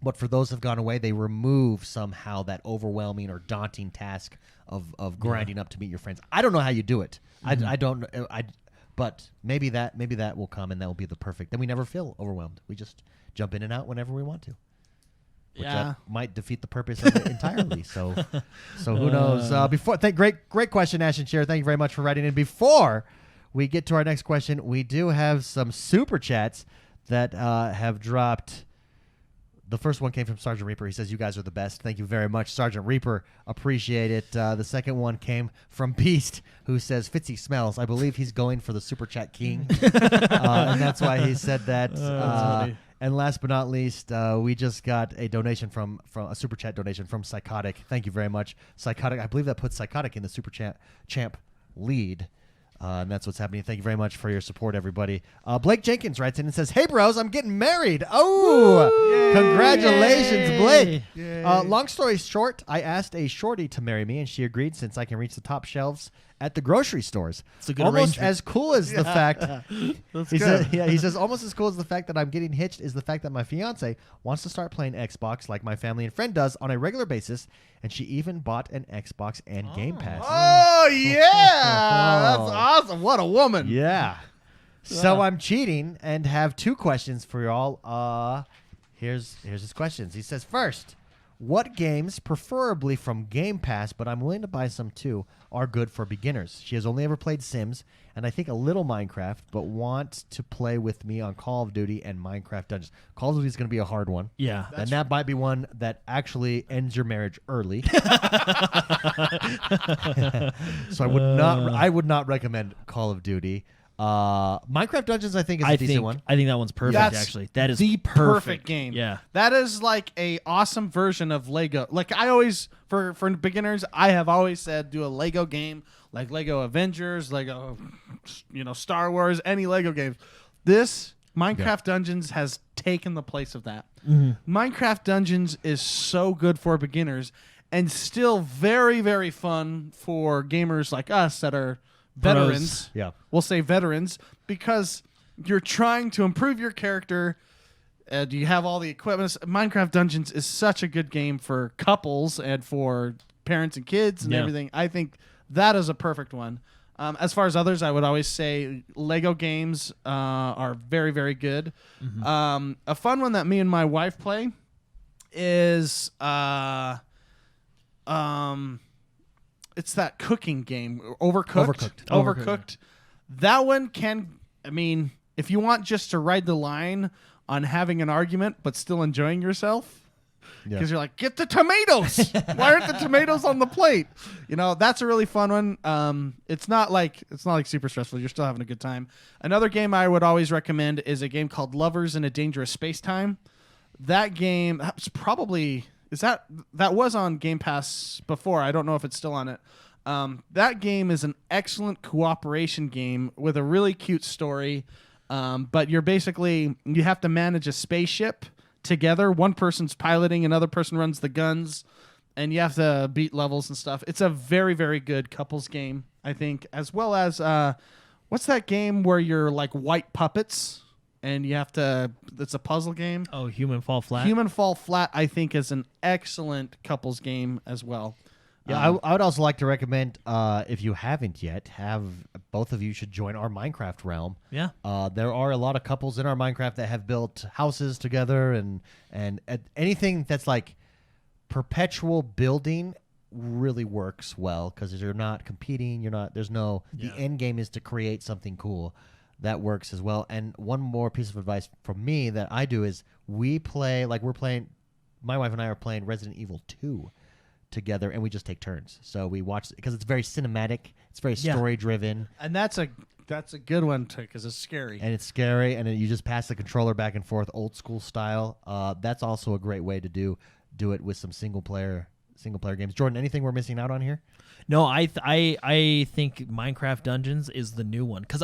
but for those that have gone away, they remove somehow that overwhelming or daunting task of grinding up to meet your friends. I don't know how you do it. I don't. But maybe that will come, and that will be the perfect. Then we never feel overwhelmed. We just jump in and out whenever we want to. Which might defeat the purpose of it entirely. So who knows? Great question, Ash and Cher. Thank you very much for writing in. Before we get to our next question, we do have some super chats that have dropped. The first one came from Sergeant Reaper. He says, "You guys are the best." Thank you very much, Sergeant Reaper. Appreciate it. The second one came from Beast, who says, "Fitzy smells." I believe he's going for the super chat king, and that's why he said that. And last but not least, we just got a donation from a super chat donation from Psychotic. Thank you very much, Psychotic. I believe that puts Psychotic in the super champ lead. And that's what's happening. Thank you very much for your support, everybody. Blake Jenkins writes in and says, "Hey, bros, I'm getting married." Oh, congratulations, Blake. Long story short, I asked a shorty to marry me, and she agreed since I can reach the top shelves at the grocery stores. It's a good almost arrangement. as cool as the fact. That's he good. says, he says almost as cool as the fact that I'm getting hitched is the fact that my fiance wants to start playing Xbox like my family and friend does on a regular basis, and she even bought an Xbox and Game Pass. Oh yeah, that's awesome! What a woman! Yeah. So I'm cheating and have two questions for y'all. Here's his questions. He says, first, what games, preferably from Game Pass, but I'm willing to buy some too, are good for beginners? She has only ever played Sims and I think a little Minecraft, but wants to play with me on Call of Duty and Minecraft Dungeons. Call of Duty is going to be a hard one. Yeah. And that might be one that actually ends your marriage early. So I would not recommend Call of Duty. Minecraft Dungeons, I think, is a decent one. I think that one's perfect. That's actually, that is the perfect game. Yeah, that is like a awesome version of Lego. Like I always, for beginners, I have always said do a Lego game like Lego Avengers, Lego, Star Wars, any Lego games. This Minecraft Dungeons has taken the place of that. Minecraft Dungeons is so good for beginners and still very, very fun for gamers like us that are veterans. Yeah. We'll say veterans because you're trying to improve your character. Do you have all the equipment? Minecraft Dungeons is such a good game for couples and for parents and kids and everything. I think that is a perfect one. As far as others, I would always say Lego games are very, very good. A fun one that me and my wife play is it's that cooking game, Overcooked. That one if you want just to ride the line on having an argument but still enjoying yourself, because you're like, get the tomatoes. Why aren't the tomatoes on the plate? That's a really fun one. It's not like super stressful. You're still having a good time. Another game I would always recommend is a game called Lovers in a Dangerous Space Time. That game that was on Game Pass before. I don't know if it's still on it. That game is an excellent cooperation game with a really cute story. But you have to manage a spaceship together. One person's piloting, another person runs the guns, and you have to beat levels and stuff. It's a very, very good couples game, I think, as well as what's that game where you're like white puppets and you have to? It's a puzzle game. Oh, Human Fall Flat. Human Fall Flat, I think, is an excellent couples game as well. Yeah, I would also like to recommend, if you haven't yet, both of you should join our Minecraft realm. Yeah. There are a lot of couples in our Minecraft that have built houses together, and anything that's like perpetual building really works well because you're not competing. The end game is to create something cool. That works as well. And one more piece of advice from me that I do is my wife and I are playing Resident Evil 2 together, and we just take turns. So we watch because it's very cinematic, it's very story driven, and that's a good one too because it's scary. And it's scary, and you just pass the controller back and forth, old school style. That's also a great way to do it with some single player games. Jordan, anything we're missing out on here? No, I think Minecraft Dungeons is the new one because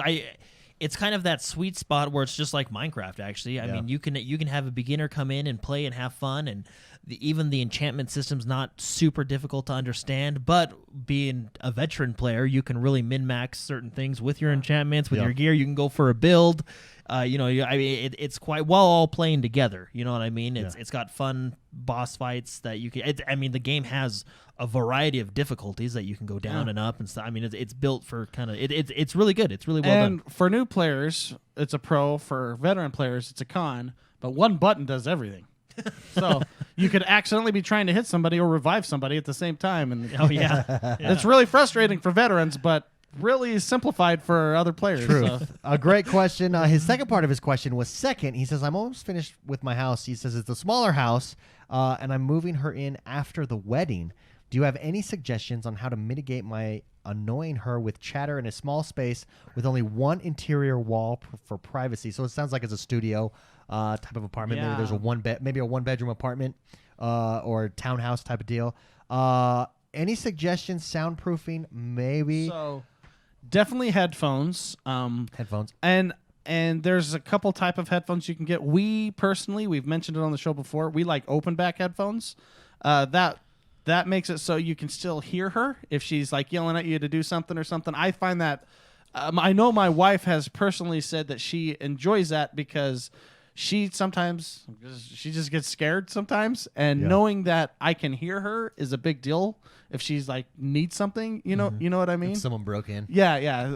it's kind of that sweet spot where it's just like Minecraft. Actually, I mean, you can have a beginner come in and play and have fun, and even the enchantment system's not super difficult to understand. But being a veteran player, you can really min-max certain things with your enchantments, with your gear. You can go for a build. I mean, it's quite well all playing together. You know what I mean? It's got fun boss fights that you can. I mean, the game has a variety of difficulties that you can go down and up and stuff. I mean, it's built for kind of it's really good. It's really well done. And for new players, it's a pro. For veteran players, it's a con. But one button does everything. So you could accidentally be trying to hit somebody or revive somebody at the same time, and it's really frustrating for veterans, but really simplified for other players. Truth. So. A great question. His second part of his question was second. He says, I'm almost finished with my house. He says it's a smaller house, and I'm moving her in after the wedding. Do you have any suggestions on how to mitigate my annoying her with chatter in a small space with only one interior wall for privacy? So it sounds like it's a studio type of apartment. Maybe there's a one bedroom apartment or townhouse type of deal. Any suggestions? Soundproofing, maybe. So definitely headphones. Headphones. And there's a couple type of headphones you can get. We personally, we've mentioned it on the show before. We like open back headphones. That makes it so you can still hear her if she's like yelling at you to do something or something. I find that I know my wife has personally said that she enjoys that because she just gets scared sometimes, and knowing that I can hear her is a big deal if she's like needs something, you know what I mean? If someone broke in. Yeah,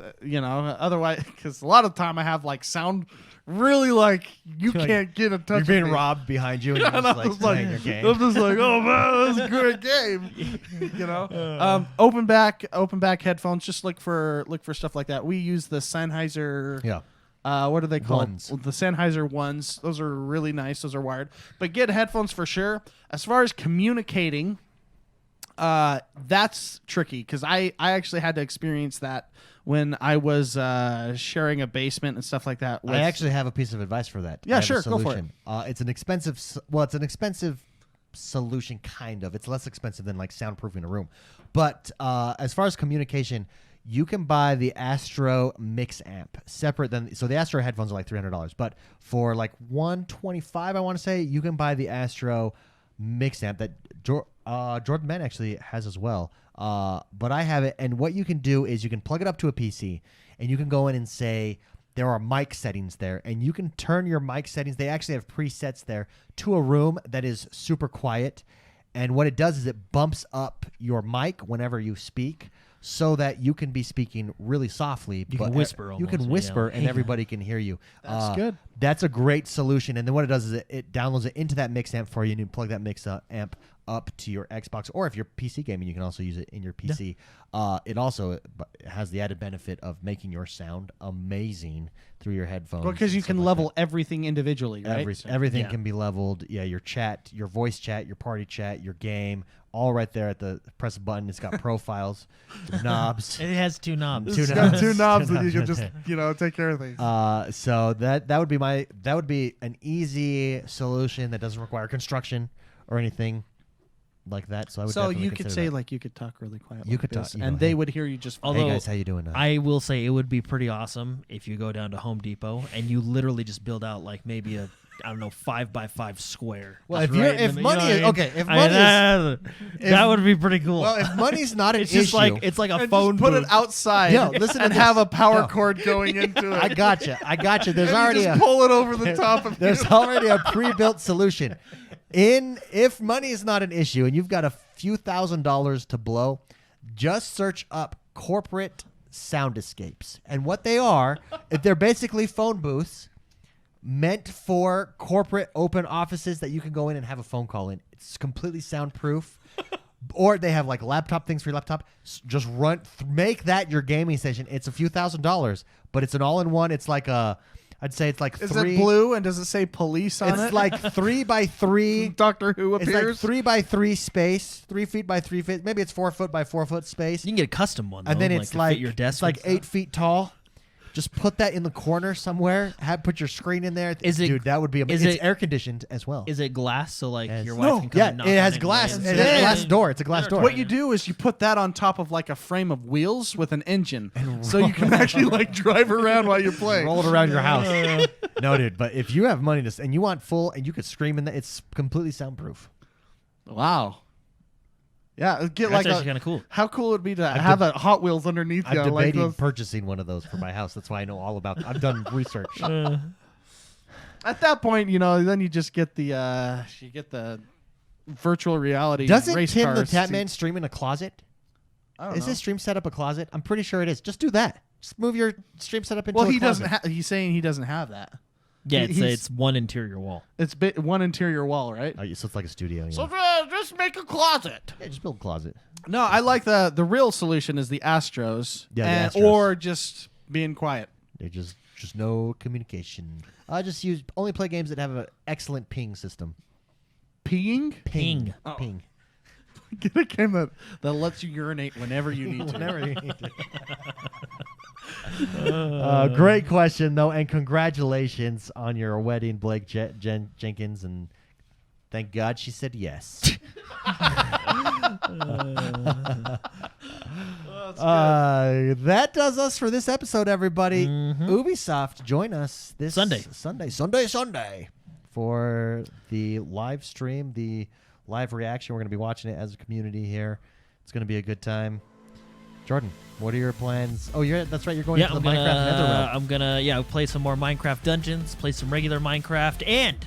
otherwise, because a lot of the time I have like sound really like you can't get in touch. You're with being me. robbed behind you, and you're just like playing your game. I'm just like, oh man, that's a great game. Open back headphones. Just look for stuff like that. We use the Sennheiser. Yeah. What are they called? Ones. The Sennheiser ones. Those are really nice. Those are wired. But get headphones for sure. As far as communicating, that's tricky because I actually had to experience that when I was sharing a basement and stuff like that. I actually have a piece of advice for that. Yeah, I have a sure, go for solution. It's an expensive solution, kind of. It's less expensive than like soundproofing a room. But as far as communication, you can buy the Astro Mix Amp separate than. So the Astro headphones are like $300, but for like $125, I want to say, you can buy the Astro Mix Amp that Jordan Ben actually has as well. But I have it, and what you can do is you can plug it up to a PC, and you can go in and say there are mic settings there, and you can turn your mic settings. They actually have presets there to a room that is super quiet, and what it does is it bumps up your mic whenever you speak, so that you can be speaking really softly. You can whisper You can almost, whisper, and everybody can hear you. That's good. That's a great solution. And then what it does is it downloads it into that mix amp for you, and you plug that mix amp up to your Xbox, or if you're PC gaming, you can also use it in your PC. It also has the added benefit of making your sound amazing through your headphones. because you can level everything individually, right? Everything can be leveled. Yeah, your chat, your voice chat, your party chat, your game, all right there at the press a button. It's got profiles, knobs. It has two knobs. It's got two knobs that you can just take care of things. So that would be an easy solution that doesn't require construction or anything like that. So I would. So definitely you could consider say that. like you could talk really quiet. You like could this, talk, and hey. they would hear you just. Although- Hey guys, how you doing? I will say it would be pretty awesome if you go down to Home Depot and you literally just build out like maybe a 5x5 square. Well, Just if you're- right in if the- money you know is- what I mean? okay, if I mean, money that would be pretty cool. Well, if money's not an it's issue, just like it's like a and phone just put booth. it outside. Yo, listen to and this. have a power Yo. cord going into it. I gotcha. There's and already you just pull it over the top of there's you. already a pre-built solution. If money is not an issue and you've got a few $1,000s to blow, just search up corporate sound escapes. And what they are, they're basically phone booths meant for corporate open offices that you can go in and have a phone call in. It's completely soundproof. Or they have like laptop things for your laptop. Just make that your gaming station. It's a few $1,000s, but it's an all-in-one. It's like I'd say it's like Is three. it blue and does it say police on it? It's like 3x3. Doctor Who It's appears. like 3x3 space, 3 feet by 3 feet. Maybe it's 4 foot by 4 foot space. You can get a custom one, though, And then like it's to like fit your desk. it's like and stuff. 8 feet tall. Just put that in the corner somewhere. Put your screen in there. Dude, that would be amazing. It's air conditioned as well. Is it glass so like Yes. your No. wife can come Yeah, and knock it on has it glass. and It say, has a "Hey." glass door. It's a glass door. What you do is you put that on top of like a frame of wheels with an engine, so you can actually like drive around while you're playing. Roll it around your house. No, dude. But if you have money and you want full, and you could scream in that, it's completely soundproof. Wow. Yeah, get That's like actually kind of cool. how cool would it be to have a Hot Wheels underneath I'm you? Like debating those. purchasing one of those for my house. That's why I know all about. I've done research. At that point, then you just get the virtual reality. Doesn't race Tim the cars Tatman stream in a closet? I don't Is know. his stream set up a closet? I'm pretty sure it is. Just do that. Just move your stream setup into Well, a he closet. doesn't. He's saying he doesn't have that. Yeah, He's- it's one interior wall. It's one interior wall, right? Oh, so it's like a studio. Yeah. So just make a closet. Yeah, just build a closet. No, I like the real solution is the Astros. Yeah, the Astros. Or just being quiet. They're just no communication. I just only play games that have an excellent ping system. Peeing? Ping. Oh. Ping. Get a game that lets you urinate whenever you need to. Whenever you need to. Great question, though, and congratulations on your wedding, Blake Jenkins, and thank God she said yes. That does us for this episode, everybody. Ubisoft, join us this Sunday for the live stream, the live reaction. We're going to be watching it as a community here. It's going to be a good time. Jordan, what are your plans? Oh, that's right. You're going to the Minecraft Netherrealm. I'm gonna play some more Minecraft Dungeons, play some regular Minecraft, and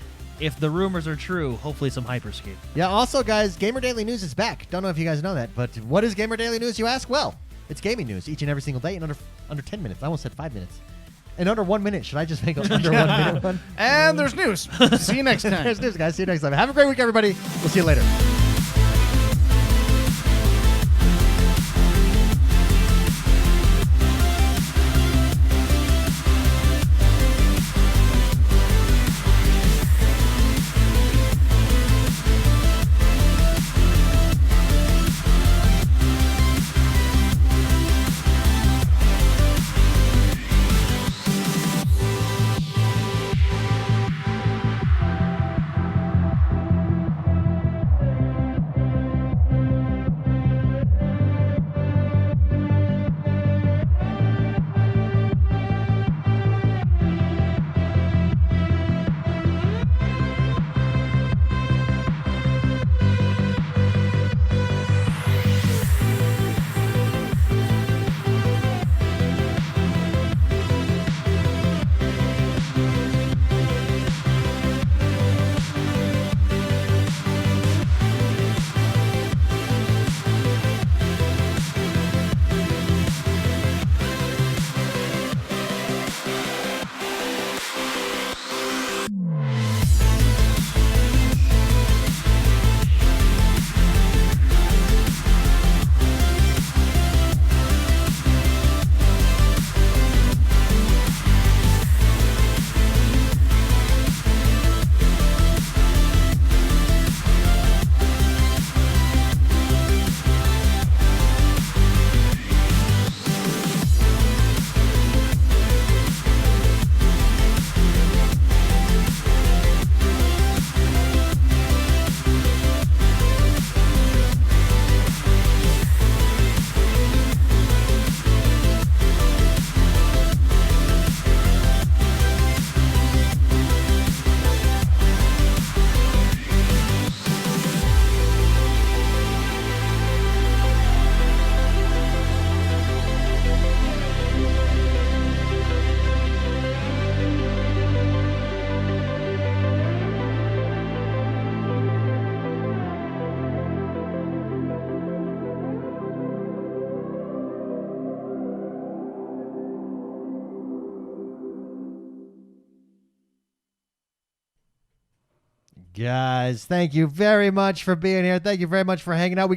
if the rumors are true, hopefully some Hyperscape. Yeah, also, guys, Gamer Daily News is back. Don't know if you guys know that, but what is Gamer Daily News, you ask? Well, it's gaming news each and every single day in under 10 minutes. I almost said 5 minutes. In under 1 minute. Should I just make an under 1 minute one? And there's news. See you next time. There's news, guys. See you next time. Have a great week, everybody. We'll see you later. Guys, thank you very much for being here. Thank you very much for hanging out. We got